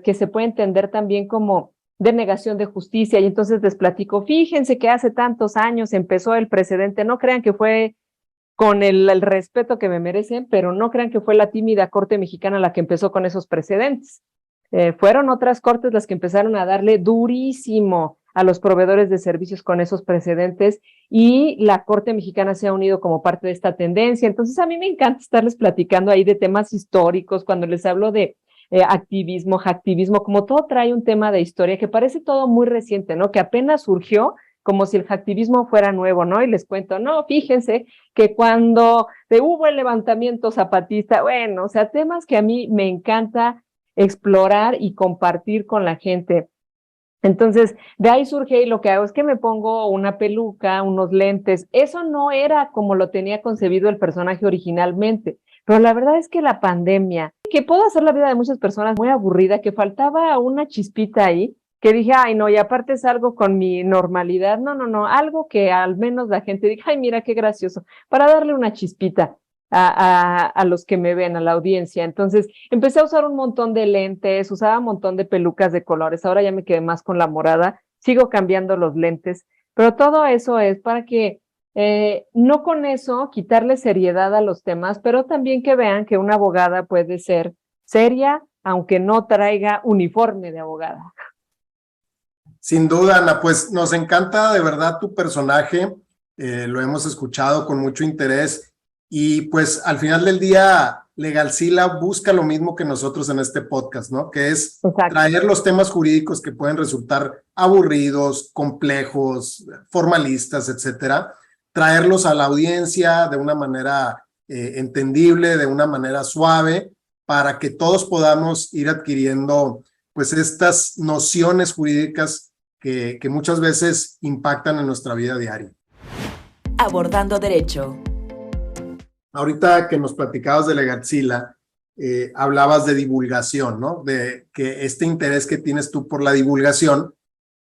que se puede entender también como denegación de justicia, y entonces les platico, fíjense que hace tantos años empezó el precedente, no crean que fue con el respeto que me merecen, pero no crean que fue la tímida Corte Mexicana la que empezó con esos precedentes. Fueron otras cortes las que empezaron a darle durísimo a los proveedores de servicios con esos precedentes y la Corte Mexicana se ha unido como parte de esta tendencia. Entonces a mí me encanta estarles platicando ahí de temas históricos, cuando les hablo de activismo, hacktivismo, como todo trae un tema de historia que parece todo muy reciente, ¿no? Que apenas surgió como si el hacktivismo fuera nuevo, ¿no? Y les cuento, no, fíjense que cuando hubo el levantamiento zapatista, bueno, o sea, temas que a mí me encanta explorar y compartir con la gente. Entonces, de ahí surge y lo que hago es que me pongo una peluca, unos lentes. Eso no era como lo tenía concebido el personaje originalmente, pero la verdad es que la pandemia, que pudo hacer la vida de muchas personas muy aburrida, que faltaba una chispita ahí, que dije, ay, no, y aparte es algo con mi normalidad, no, algo que al menos la gente diga, ay, mira qué gracioso, para darle una chispita a los que me ven, a la audiencia. Entonces empecé a usar un montón de lentes, usaba un montón de pelucas de colores, ahora ya me quedé más con la morada, sigo cambiando los lentes, pero todo eso es para que no con eso quitarle seriedad a los temas, pero también que vean que una abogada puede ser seria, aunque no traiga uniforme de abogada. Sin duda, Ana, pues nos encanta de verdad tu personaje, lo hemos escuchado con mucho interés. Y pues al final del día, Legalzila busca lo mismo que nosotros en este podcast, ¿no? Que es traer los temas jurídicos que pueden resultar aburridos, complejos, formalistas, etcétera, traerlos a la audiencia de una manera entendible, de una manera suave, para que todos podamos ir adquiriendo pues estas nociones jurídicas que muchas veces impactan en nuestra vida diaria. Abordando Derecho. Ahorita que nos platicabas de Legalzila, hablabas de divulgación, ¿no? De que este interés que tienes tú por la divulgación,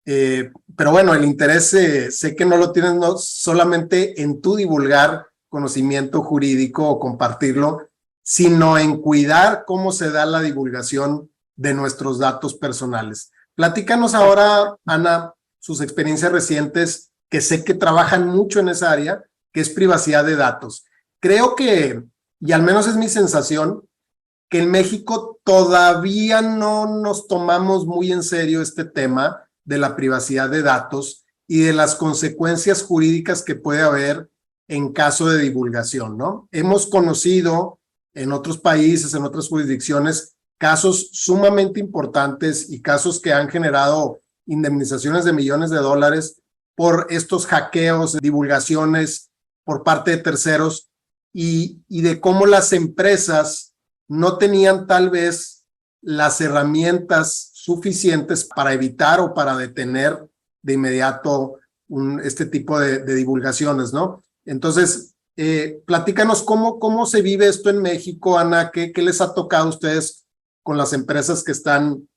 pero bueno, el interés sé que no lo tienes no solamente en tu divulgar conocimiento jurídico o compartirlo, sino en cuidar cómo se da la divulgación de nuestros datos personales. Platícanos ahora, Ana, sus experiencias recientes, que sé que trabajan mucho en esa área, que es privacidad de datos. Creo que, y al menos es mi sensación, que en México todavía no nos tomamos muy en serio este tema de la privacidad de datos y de las consecuencias jurídicas que puede haber en caso de divulgación, ¿no? Hemos conocido en otros países, en otras jurisdicciones, casos sumamente importantes y casos que han generado indemnizaciones de millones de dólares por estos hackeos, divulgaciones por parte de terceros y de cómo las empresas no tenían tal vez las herramientas suficientes para evitar o para detener de inmediato este tipo de divulgaciones, ¿no? Entonces, platícanos cómo se vive esto en México, Ana, ¿qué les ha tocado a ustedes con las empresas que están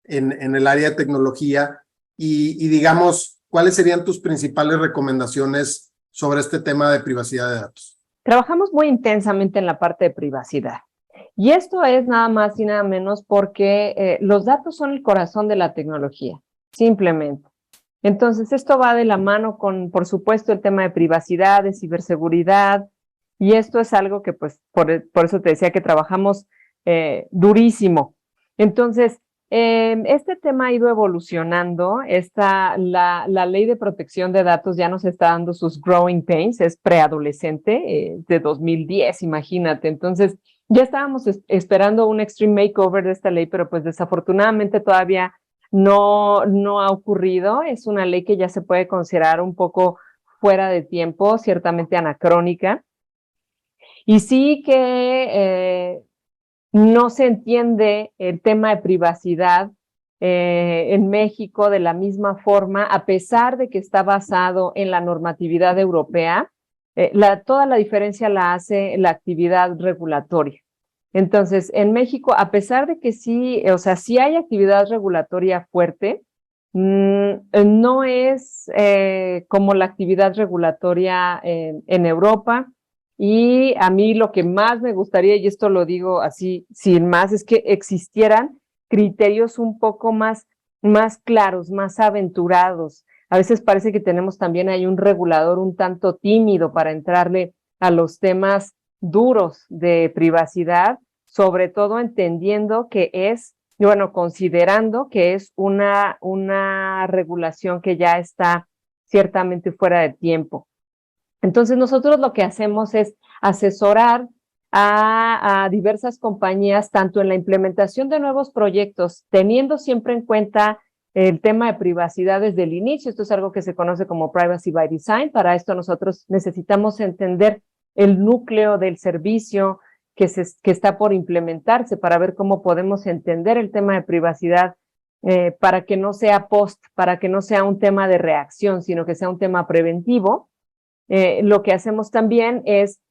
en el área de tecnología? Y digamos, ¿cuáles serían tus principales recomendaciones sobre este tema de privacidad de datos? Trabajamos muy intensamente en la parte de privacidad. Y esto es nada más y nada menos porque los datos son el corazón de la tecnología, simplemente. Entonces, esto va de la mano con, por supuesto, el tema de privacidad, de ciberseguridad, y esto es algo que, pues, por eso te decía que trabajamos durísimo. Entonces, este tema ha ido evolucionando. La ley de protección de datos ya nos está dando sus growing pains, es preadolescente, de 2010, imagínate. Entonces, ya estábamos esperando un extreme makeover de esta ley, pero pues desafortunadamente todavía no ha ocurrido. Es una ley que ya se puede considerar un poco fuera de tiempo, ciertamente anacrónica. Y sí que no se entiende el tema de privacidad en México de la misma forma, a pesar de que está basado en la normatividad europea. Toda la diferencia la hace la actividad regulatoria. Entonces, en México, a pesar de que sí, o sea, sí hay actividad regulatoria fuerte, no es como la actividad regulatoria en Europa. Y a mí lo que más me gustaría, y esto lo digo así sin más, es que existieran criterios un poco más claros, más aventurados. A veces parece que tenemos también ahí un regulador un tanto tímido para entrarle a los temas duros de privacidad, sobre todo entendiendo que es, bueno, considerando que es una regulación que ya está ciertamente fuera de tiempo. Entonces, nosotros lo que hacemos es asesorar a diversas compañías, tanto en la implementación de nuevos proyectos, teniendo siempre en cuenta el tema de privacidad desde el inicio. Esto es algo que se conoce como Privacy by Design. Para esto nosotros necesitamos entender el núcleo del servicio que está por implementarse, para ver cómo podemos entender el tema de privacidad para que no sea para que no sea un tema de reacción, sino que sea un tema preventivo. Lo que hacemos también es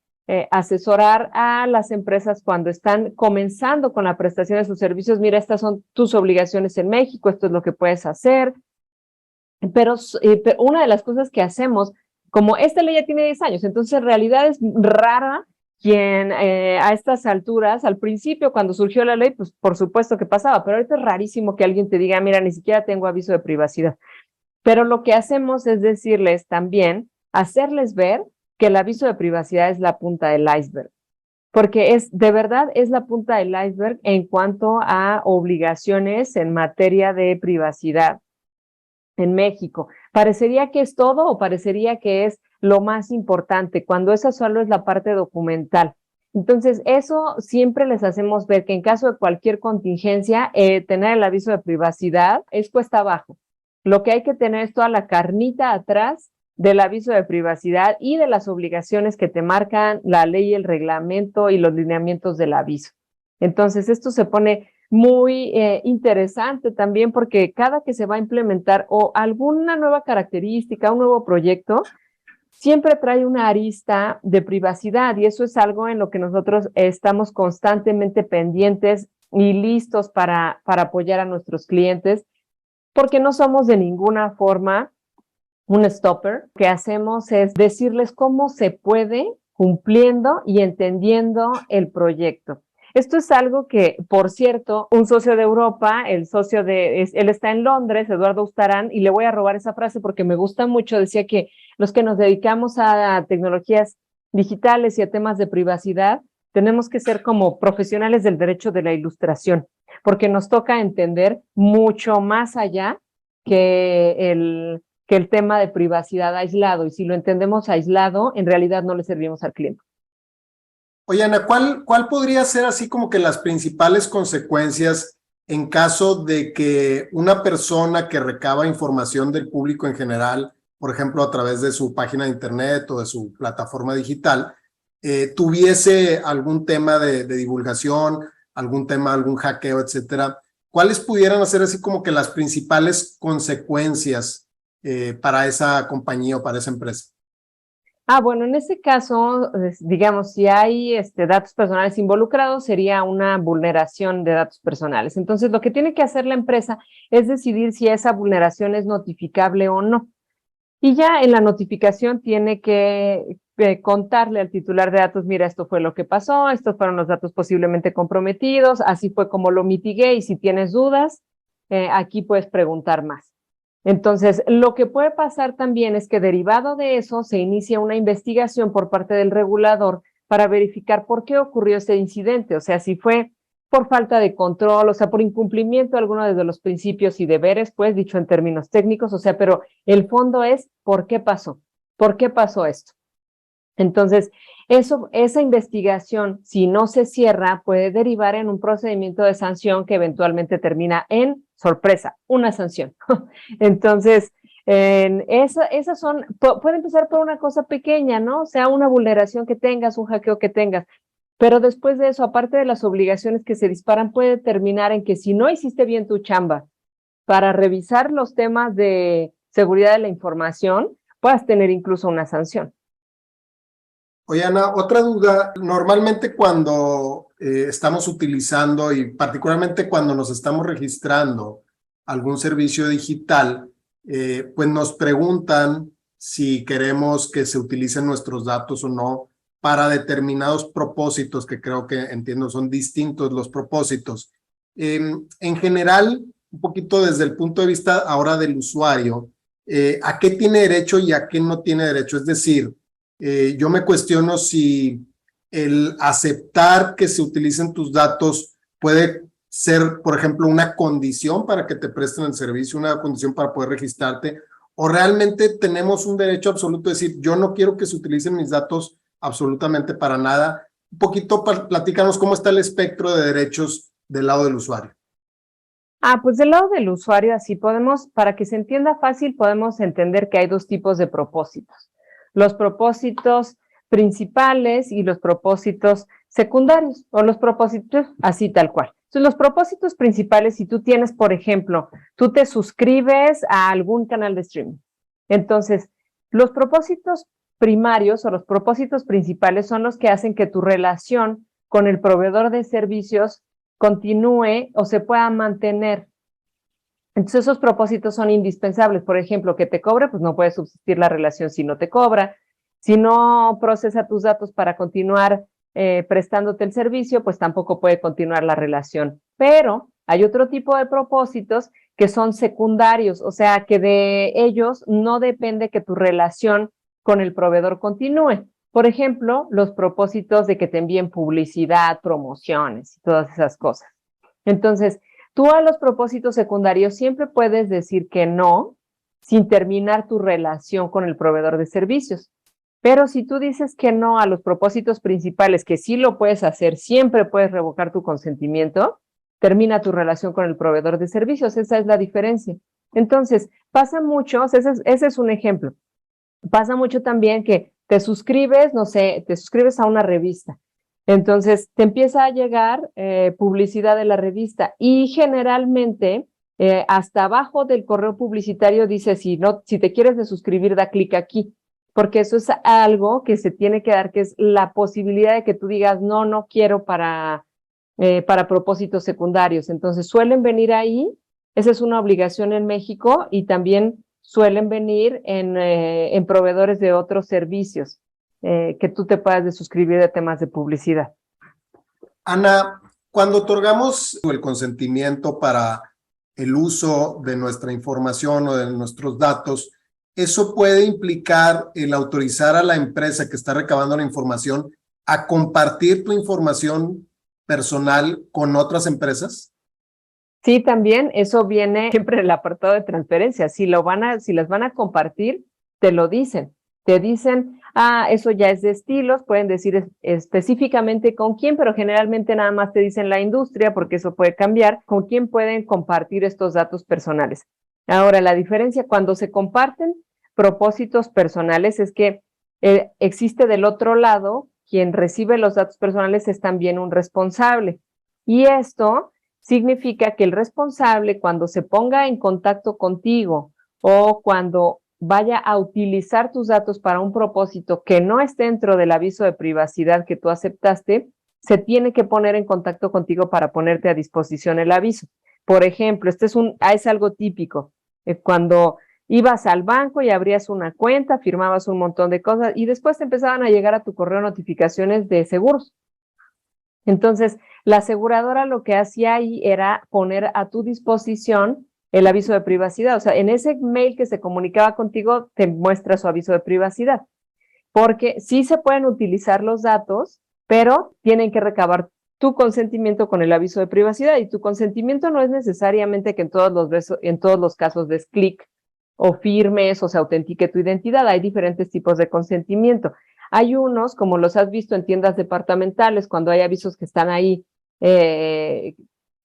asesorar a las empresas cuando están comenzando con la prestación de sus servicios. Mira, estas son tus obligaciones en México, esto es lo que puedes hacer. Pero una de las cosas que hacemos, como esta ley ya tiene 10 años, entonces en realidad es rara quien a estas alturas, al principio cuando surgió la ley, pues por supuesto que pasaba, pero ahorita es rarísimo que alguien te diga, mira, ni siquiera tengo aviso de privacidad. Pero lo que hacemos es decirles también, hacerles ver que el aviso de privacidad es la punta del iceberg, porque de verdad es la punta del iceberg en cuanto a obligaciones en materia de privacidad en México. Parecería que es todo o parecería que es lo más importante, cuando esa solo es la parte documental. Entonces, eso siempre les hacemos ver que en caso de cualquier contingencia, tener el aviso de privacidad es cuesta abajo. Lo que hay que tener es toda la carnita atrás del aviso de privacidad y de las obligaciones que te marcan la ley, el reglamento y los lineamientos del aviso. Entonces, esto se pone muy interesante también, porque cada que se va a implementar o alguna nueva característica, un nuevo proyecto, siempre trae una arista de privacidad, y eso es algo en lo que nosotros estamos constantemente pendientes y listos para apoyar a nuestros clientes, porque no somos de ninguna forma un stopper. Lo que hacemos es decirles cómo se puede cumpliendo y entendiendo el proyecto. Esto es algo que, por cierto, un socio de Europa, él está en Londres, Eduardo Ustarán, y le voy a robar esa frase porque me gusta mucho. Decía que los que nos dedicamos a tecnologías digitales y a temas de privacidad, tenemos que ser como profesionales del derecho de la ilustración, porque nos toca entender mucho más allá que el tema de privacidad aislado, y si lo entendemos aislado, en realidad no le servimos al cliente. Oye, Ana, ¿cuál podría ser así como que las principales consecuencias en caso de que una persona que recaba información del público en general, por ejemplo, a través de su página de internet o de su plataforma digital, tuviese algún tema de divulgación, algún tema, algún hackeo, etcétera, ¿cuáles pudieran ser así como que las principales consecuencias para esa compañía o para esa empresa? Bueno, en este caso, digamos, si hay datos personales involucrados, sería una vulneración de datos personales. Entonces, lo que tiene que hacer la empresa es decidir si esa vulneración es notificable o no. Y ya en la notificación tiene que contarle al titular de datos, mira, esto fue lo que pasó, estos fueron los datos posiblemente comprometidos, así fue como lo mitigué, y si tienes dudas, aquí puedes preguntar más. Entonces, lo que puede pasar también es que derivado de eso se inicia una investigación por parte del regulador para verificar por qué ocurrió ese incidente, o sea, si fue por falta de control, o sea, por incumplimiento de alguno de los principios y deberes, pues, dicho en términos técnicos, o sea, pero el fondo es ¿por qué pasó? ¿Por qué pasó esto? Entonces, esa investigación, si no se cierra, puede derivar en un procedimiento de sanción que eventualmente termina en, sorpresa, una sanción. Entonces, esas puede empezar por una cosa pequeña, ¿no? O sea, una vulneración que tengas, un hackeo que tengas. Pero después de eso, aparte de las obligaciones que se disparan, puede terminar en que si no hiciste bien tu chamba para revisar los temas de seguridad de la información, puedas tener incluso una sanción. Oye, Ana, otra duda. Normalmente cuando estamos utilizando y particularmente cuando nos estamos registrando algún servicio digital, pues nos preguntan si queremos que se utilicen nuestros datos o no para determinados propósitos, que creo que entiendo son distintos los propósitos. En general, un poquito desde el punto de vista ahora del usuario, ¿a qué tiene derecho y a qué no tiene derecho? Es decir, yo me cuestiono si el aceptar que se utilicen tus datos puede ser, por ejemplo, una condición para que te presten el servicio, una condición para poder registrarte, o realmente tenemos un derecho absoluto de decir, yo no quiero que se utilicen mis datos absolutamente para nada. Un poquito, platícanos cómo está el espectro de derechos del lado del usuario. Pues del lado del usuario, así podemos, para que se entienda fácil, podemos entender que hay dos tipos de propósitos. Los propósitos principales y los propósitos secundarios, o los propósitos así tal cual. Entonces, los propósitos principales, si tú tienes, por ejemplo, tú te suscribes a algún canal de streaming. Entonces, los propósitos primarios o los propósitos principales son los que hacen que tu relación con el proveedor de servicios continúe o se pueda mantener. Entonces, esos propósitos son indispensables. Por ejemplo, que te cobre, pues no puede subsistir la relación si no te cobra. Si no procesa tus datos para continuar prestándote el servicio, pues tampoco puede continuar la relación. Pero hay otro tipo de propósitos que son secundarios, o sea, que de ellos no depende que tu relación con el proveedor continúe. Por ejemplo, los propósitos de que te envíen publicidad, promociones y todas esas cosas. Entonces, tú a los propósitos secundarios siempre puedes decir que no sin terminar tu relación con el proveedor de servicios. Pero si tú dices que no a los propósitos principales, que sí lo puedes hacer, siempre puedes revocar tu consentimiento, termina tu relación con el proveedor de servicios. Esa es la diferencia. Entonces, pasa mucho, ese es un ejemplo. Pasa mucho también que te suscribes, no sé, te suscribes a una revista. Entonces, te empieza a llegar publicidad de la revista y generalmente hasta abajo del correo publicitario dice, si te quieres desuscribir, da clic aquí, porque eso es algo que se tiene que dar, que es la posibilidad de que tú digas, no quiero para propósitos secundarios. Entonces, suelen venir ahí, esa es una obligación en México y también suelen venir en proveedores de otros servicios. Que tú te puedas desuscribir de temas de publicidad. Ana, cuando otorgamos el consentimiento para el uso de nuestra información o de nuestros datos, ¿eso puede implicar el autorizar a la empresa que está recabando la información a compartir tu información personal con otras empresas? Sí, también eso viene siempre en el apartado de transferencia. Si las van a compartir, te lo dicen. Te dicen, Eso ya es de estilos, pueden decir específicamente con quién, pero generalmente nada más te dicen la industria, porque eso puede cambiar, con quién pueden compartir estos datos personales. Ahora, la diferencia cuando se comparten propósitos personales es que existe del otro lado, quien recibe los datos personales es también un responsable. Y esto significa que el responsable, cuando se ponga en contacto contigo o cuando vaya a utilizar tus datos para un propósito que no esté dentro del aviso de privacidad que tú aceptaste, se tiene que poner en contacto contigo para ponerte a disposición el aviso. Por ejemplo, es algo típico. Cuando ibas al banco y abrías una cuenta, firmabas un montón de cosas y después te empezaban a llegar a tu correo notificaciones de seguros. Entonces, la aseguradora lo que hacía ahí era poner a tu disposición el aviso de privacidad. O sea, en ese mail que se comunicaba contigo, te muestra su aviso de privacidad. Porque sí se pueden utilizar los datos, pero tienen que recabar tu consentimiento con el aviso de privacidad. Y tu consentimiento no es necesariamente que en todos los casos des clic o firmes o se autentique tu identidad. Hay diferentes tipos de consentimiento. Hay unos, como los has visto en tiendas departamentales, cuando hay avisos que están ahí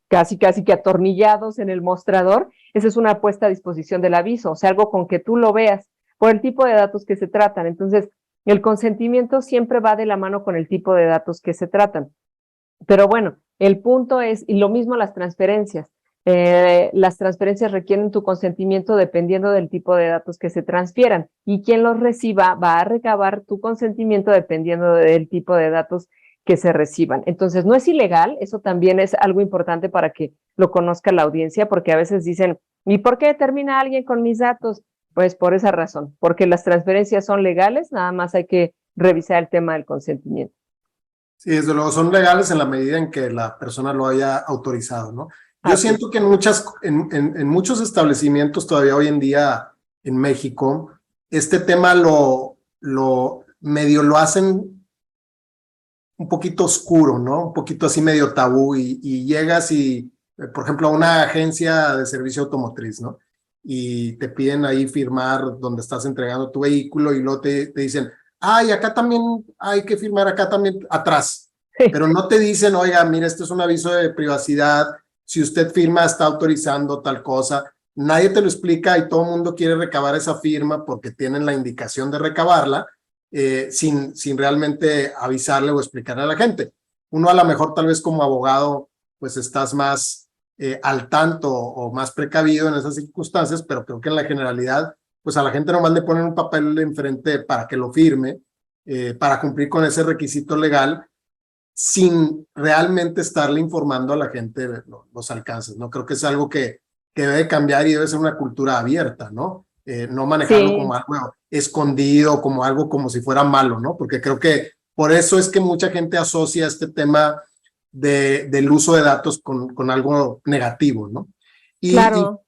casi que atornillados en el mostrador, esa es una puesta a disposición del aviso, o sea, algo con que tú lo veas por el tipo de datos que se tratan. Entonces, el consentimiento siempre va de la mano con el tipo de datos que se tratan. Pero bueno, el punto es, y lo mismo las transferencias. Las transferencias requieren tu consentimiento dependiendo del tipo de datos que se transfieran, y quien los reciba va a recabar tu consentimiento dependiendo del tipo de datos que se reciban. Entonces, no es ilegal, eso también es algo importante para que lo conozca la audiencia, porque a veces dicen, ¿y por qué determina alguien con mis datos? Pues por esa razón, porque las transferencias son legales, nada más hay que revisar el tema del consentimiento. Sí, desde luego son legales en la medida en que la persona lo haya autorizado, ¿no? Yo siento que en muchos establecimientos todavía hoy en día en México, este tema medio lo hacen un poquito oscuro, ¿no? Un poquito así medio tabú y llegas y, por ejemplo, a una agencia de servicio automotriz, ¿no? Y te piden ahí firmar donde estás entregando tu vehículo y luego te dicen, y acá también hay que firmar, acá también atrás. Sí. Pero no te dicen, oiga, mira, este es un aviso de privacidad, si usted firma está autorizando tal cosa. Nadie te lo explica y todo el mundo quiere recabar esa firma porque tienen la indicación de recabarla sin realmente avisarle o explicarle a la gente. Uno a lo mejor tal vez como abogado pues estás más al tanto o más precavido en esas circunstancias, pero creo que en la generalidad pues a la gente nomás le ponen un papel enfrente para que lo firme, para cumplir con ese requisito legal, sin realmente estarle informando a la gente los alcances, ¿no? Creo que es algo que debe cambiar y debe ser una cultura abierta, ¿no? No manejarlo como algo escondido, como algo como si fuera malo, ¿no? Porque creo que por eso es que mucha gente asocia este tema del uso de datos con algo negativo, ¿no? Claro.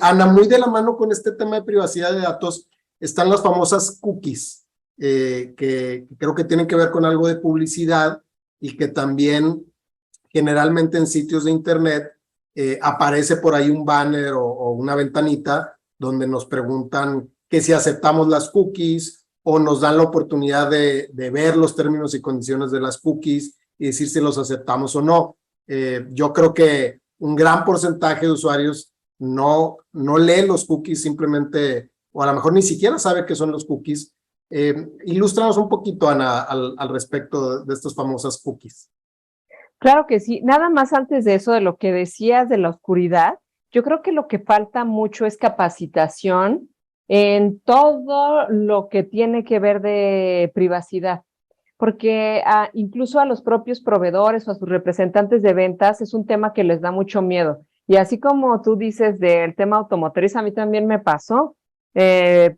Ana, muy de la mano con este tema de privacidad de datos están las famosas cookies, que creo que tienen que ver con algo de publicidad y que también generalmente en sitios de internet aparece por ahí un banner o una ventanita donde nos preguntan que si aceptamos las cookies o nos dan la oportunidad de ver los términos y condiciones de las cookies y decir si los aceptamos o no. Yo creo que un gran porcentaje de usuarios no lee los cookies simplemente, o a lo mejor ni siquiera sabe qué son los cookies. Ilústranos un poquito, Ana, al respecto de estas famosas cookies. Claro que sí. Nada más antes de eso, de lo que decías de la oscuridad, yo creo que lo que falta mucho es capacitación en todo lo que tiene que ver de privacidad, porque incluso a los propios proveedores o a sus representantes de ventas es un tema que les da mucho miedo. Y así como tú dices del tema automotriz, a mí también me pasó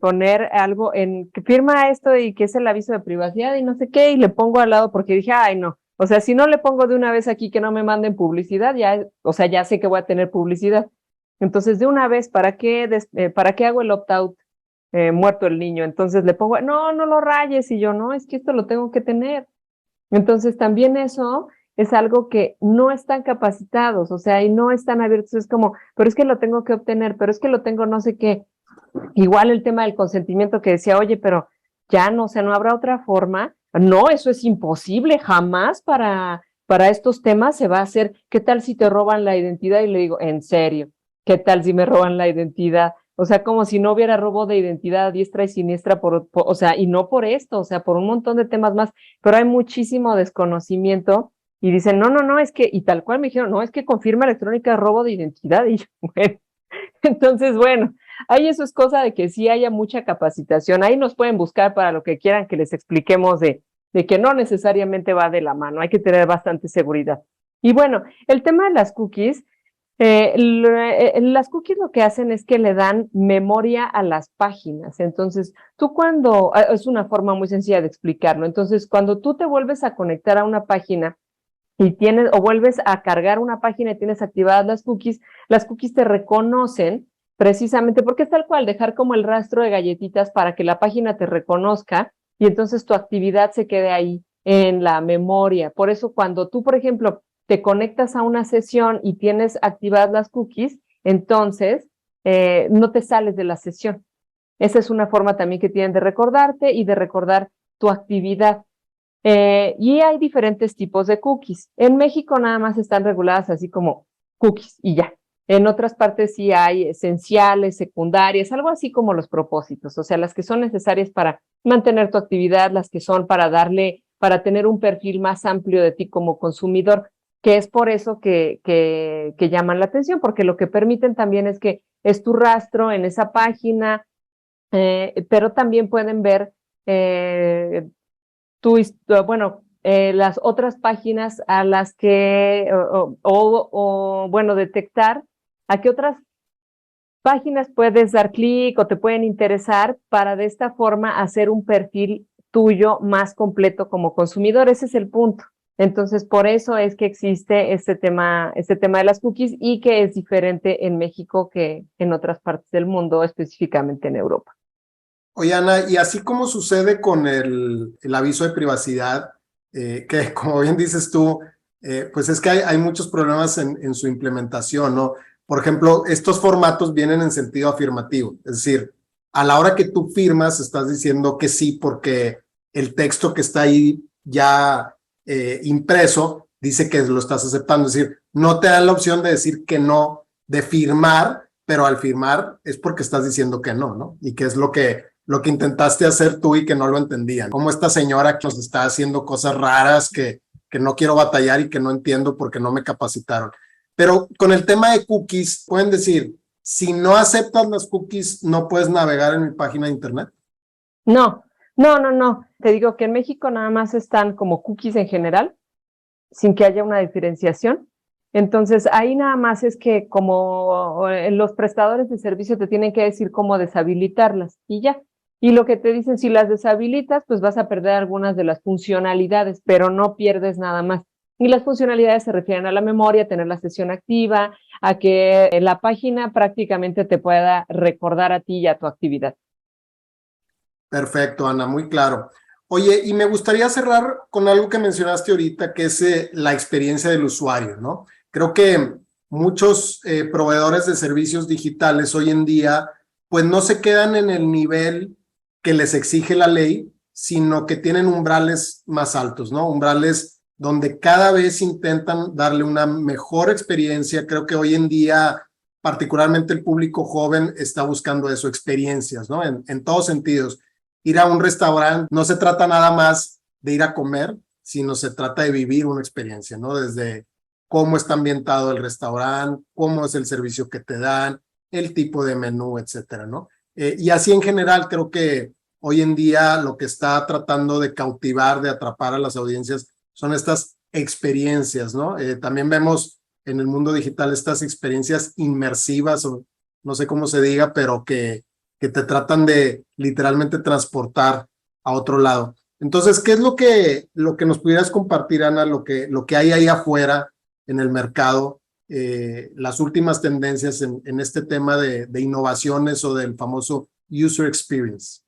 poner algo en que firma esto y que es el aviso de privacidad y no sé qué, y le pongo al lado porque dije, ay no, o sea, si no le pongo de una vez aquí que no me manden publicidad, ya, o sea, ya sé que voy a tener publicidad. Entonces, de una vez, ¿para qué hago el opt-out? Muerto el niño. Entonces le pongo, no lo rayes, y yo, no, es que esto lo tengo que tener. Entonces, también eso es algo que no están capacitados, o sea, y no están abiertos, es como, pero es que lo tengo que obtener, pero es que lo tengo no sé qué. Igual el tema del consentimiento que decía, oye, pero ya no, o sea, no habrá otra forma. No, eso es imposible, jamás para estos temas se va a hacer. ¿Qué tal si te roban la identidad? Y le digo, ¿en serio? ¿Qué tal si me roban la identidad? O sea, como si no hubiera robo de identidad a diestra y siniestra, o sea, y no por esto, o sea, por un montón de temas más, pero hay muchísimo desconocimiento y dicen, no, es que, y tal cual me dijeron, no, es que con firma electrónica es robo de identidad, y yo, bueno, entonces, bueno, ahí eso es cosa de que sí haya mucha capacitación, ahí nos pueden buscar para lo que quieran que les expliquemos de que no necesariamente va de la mano, hay que tener bastante seguridad. Y bueno, el tema de las cookies, las cookies lo que hacen es que le dan memoria a las páginas. Entonces, tú cuando, es una forma muy sencilla de explicarlo. Entonces, cuando tú te vuelves a conectar a una página y tienes, o vuelves a cargar una página y tienes activadas las cookies te reconocen precisamente porque es tal cual, dejar como el rastro de galletitas para que la página te reconozca y entonces tu actividad se quede ahí en la memoria. Por eso cuando tú, por ejemplo, te conectas a una sesión y tienes activadas las cookies, entonces no te sales de la sesión. Esa es una forma también que tienen de recordarte y de recordar tu actividad. Y hay diferentes tipos de cookies. En México nada más están reguladas así como cookies y ya. En otras partes sí hay esenciales, secundarias, algo así como los propósitos, o sea, las que son necesarias para mantener tu actividad, las que son para tener un perfil más amplio de ti como consumidor, que es por eso que llaman la atención, porque lo que permiten también es que es tu rastro en esa página, pero también pueden ver las otras páginas a las que, bueno, detectar a qué otras páginas puedes dar clic o te pueden interesar para de esta forma hacer un perfil tuyo más completo como consumidor. Ese es el punto. Entonces, por eso es que existe este tema de las cookies y que es diferente en México que en otras partes del mundo, específicamente en Europa. Oye, Ana, y así como sucede con el aviso de privacidad, que como bien dices tú, pues es que hay muchos problemas en su implementación, ¿no? Por ejemplo, estos formatos vienen en sentido afirmativo, es decir, a la hora que tú firmas estás diciendo que sí porque el texto que está ahí ya impreso dice que lo estás aceptando, es decir, no te dan la opción de decir que no, de firmar, pero al firmar es porque estás diciendo que no, ¿no? Y que es lo que intentaste hacer tú y que no lo entendían. Como esta señora que nos está haciendo cosas raras que no quiero batallar y que no entiendo porque no me capacitaron. Pero con el tema de cookies, pueden decir, si no aceptas las cookies, no puedes navegar en mi página de internet. No. Te digo que en México nada más están como cookies en general, sin que haya una diferenciación. Entonces, ahí nada más es que como los prestadores de servicio te tienen que decir cómo deshabilitarlas y ya. Y lo que te dicen, si las deshabilitas, pues vas a perder algunas de las funcionalidades, pero no pierdes nada más. Y las funcionalidades se refieren a la memoria, a tener la sesión activa, a que la página prácticamente te pueda recordar a ti y a tu actividad. Perfecto, Ana, muy claro. Oye, y me gustaría cerrar con algo que mencionaste ahorita, que es la experiencia del usuario, ¿no? Creo que muchos proveedores de servicios digitales hoy en día, pues no se quedan en el nivel que les exige la ley, sino que tienen umbrales más altos, ¿no? Umbrales donde cada vez intentan darle una mejor experiencia. Creo que hoy en día, particularmente el público joven, está buscando eso, experiencias, ¿no? En todos sentidos. Ir a un restaurante no se trata nada más de ir a comer, sino se trata de vivir una experiencia, ¿no? Desde cómo está ambientado el restaurante, cómo es el servicio que te dan, el tipo de menú, etcétera, ¿no? Y así en general creo que hoy en día lo que está tratando de cautivar, de atrapar a las audiencias son estas experiencias, ¿no? También vemos en el mundo digital estas experiencias inmersivas, o no sé cómo se diga, pero que te tratan de literalmente transportar a otro lado. Entonces, ¿qué es lo que nos pudieras compartir, Ana, lo que hay ahí afuera en el mercado, las últimas tendencias en este tema de innovaciones o del famoso user experience?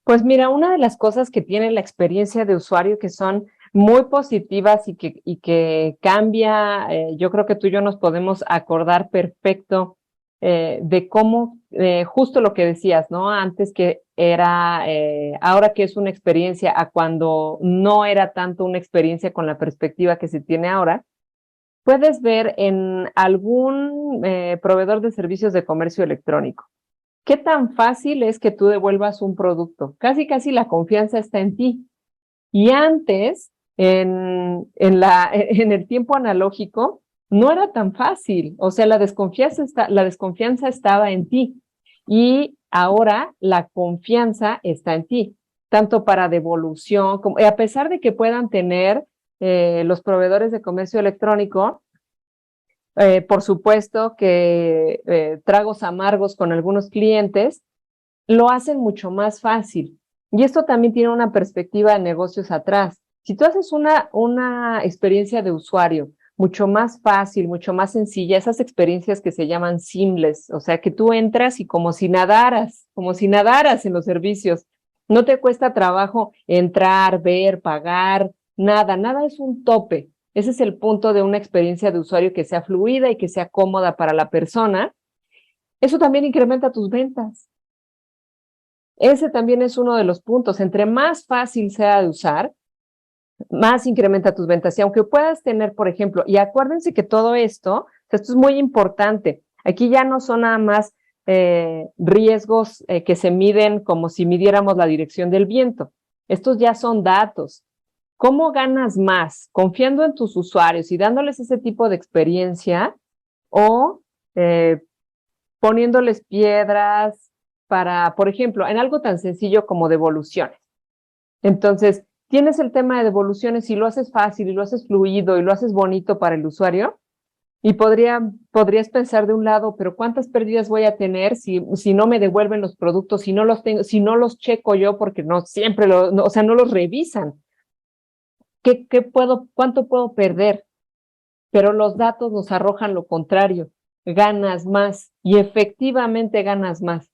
Pues mira, una de las cosas que tiene la experiencia de usuario que son muy positivas y que cambia, yo creo que tú y yo nos podemos acordar perfecto de cómo, justo lo que decías, ¿no? Antes que era, ahora que es una experiencia a cuando no era tanto una experiencia con la perspectiva que se tiene ahora, puedes ver en algún proveedor de servicios de comercio electrónico qué tan fácil es que tú devuelvas un producto. Casi, casi la confianza está en ti. Y antes, en el tiempo analógico, no era tan fácil. O sea, la desconfianza estaba en ti. Y ahora la confianza está en ti, tanto para devolución, como, a pesar de que puedan tener los proveedores de comercio electrónico, por supuesto que tragos amargos con algunos clientes, lo hacen mucho más fácil. Y esto también tiene una perspectiva de negocios atrás. Si tú haces una experiencia de usuario mucho más fácil, mucho más sencilla, esas experiencias que se llaman seamless, o sea, que tú entras y como si nadaras en los servicios. No te cuesta trabajo entrar, ver, pagar, nada es un tope. Ese es el punto de una experiencia de usuario que sea fluida y que sea cómoda para la persona. Eso también incrementa tus ventas. Ese también es uno de los puntos. Entre más fácil sea de usar, más incrementa tus ventas. Y aunque puedas tener, por ejemplo, y acuérdense que todo esto es muy importante. Aquí ya no son nada más riesgos que se miden como si midiéramos la dirección del viento. Estos ya son datos. ¿Cómo ganas más? ¿Confiando en tus usuarios y dándoles ese tipo de experiencia o poniéndoles piedras para, por ejemplo, en algo tan sencillo como devoluciones? Entonces, tienes el tema de devoluciones y lo haces fácil y lo haces fluido y lo haces bonito para el usuario y podrías pensar de un lado, pero ¿cuántas pérdidas voy a tener si no me devuelven los productos, si no los tengo, si no los checo yo porque no siempre no los revisan? ¿Cuánto puedo perder? Pero los datos nos arrojan lo contrario. Ganas más y efectivamente ganas más.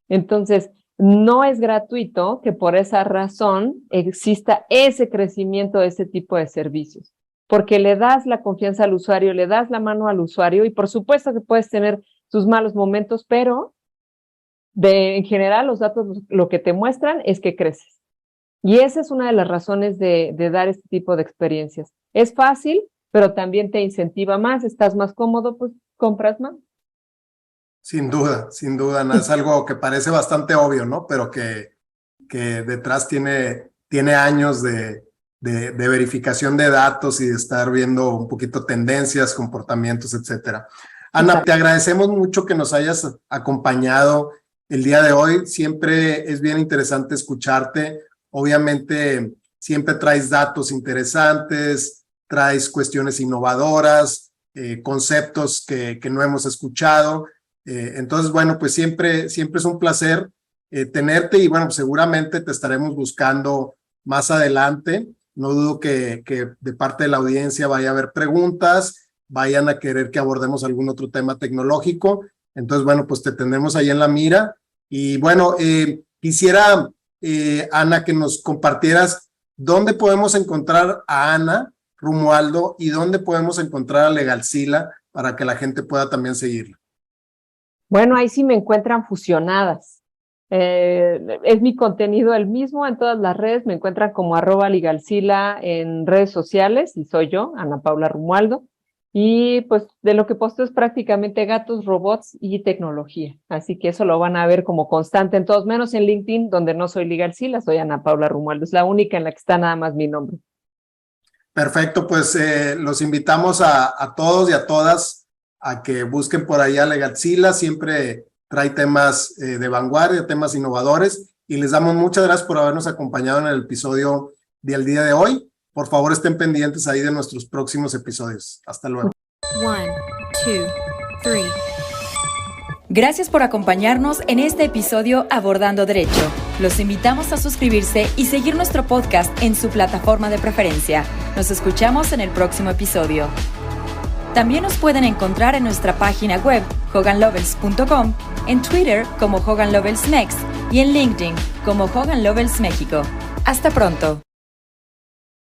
Entonces, no es gratuito que por esa razón exista ese crecimiento de ese tipo de servicios, porque le das la confianza al usuario, le das la mano al usuario y por supuesto que puedes tener tus malos momentos, pero en general los datos lo que te muestran es que creces. Y esa es una de las razones de dar este tipo de experiencias. Es fácil, pero también te incentiva más, estás más cómodo, pues compras más. Sin duda, no es algo que parece bastante obvio, ¿no? Pero que detrás tiene años de verificación de datos y de estar viendo un poquito tendencias, comportamientos, etcétera. Ana, te agradecemos mucho que nos hayas acompañado el día de hoy. Siempre es bien interesante escucharte. Obviamente, siempre traes datos interesantes, traes cuestiones innovadoras, conceptos que no hemos escuchado. Entonces, bueno, pues siempre es un placer tenerte y bueno, pues seguramente te estaremos buscando más adelante. No dudo que de parte de la audiencia vaya a haber preguntas, vayan a querer que abordemos algún otro tema tecnológico. Entonces, bueno, pues te tendremos ahí en la mira. Y bueno, quisiera, Ana, que nos compartieras dónde podemos encontrar a Ana Romualdo y dónde podemos encontrar a Legalzila para que la gente pueda también seguirla. Bueno, ahí sí me encuentran fusionadas. Es mi contenido el mismo en todas las redes. Me encuentran como @Legalzila en redes sociales y soy yo, Ana Paula Romualdo. Y pues de lo que posteo es prácticamente gatos, robots y tecnología. Así que eso lo van a ver como constante en todos, menos en LinkedIn, donde no soy Legalzila, soy Ana Paula Romualdo. Es la única en la que está nada más mi nombre. Perfecto, pues los invitamos a todos y a todas a que busquen por ahí a Legalzila. Siempre trae temas de vanguardia, temas innovadores, y les damos muchas gracias por habernos acompañado en el episodio del día de hoy. Por favor, estén pendientes ahí de nuestros próximos episodios. Hasta luego. 1, 2, 3. Gracias por acompañarnos en este episodio Abordando Derecho. Los invitamos a suscribirse y seguir nuestro podcast en su plataforma de preferencia. Nos escuchamos en el próximo episodio. También nos pueden encontrar en nuestra página web, hoganlovells.com, en Twitter como Hogan Lovells Mex y en LinkedIn como Hogan Lovells México. Hasta pronto.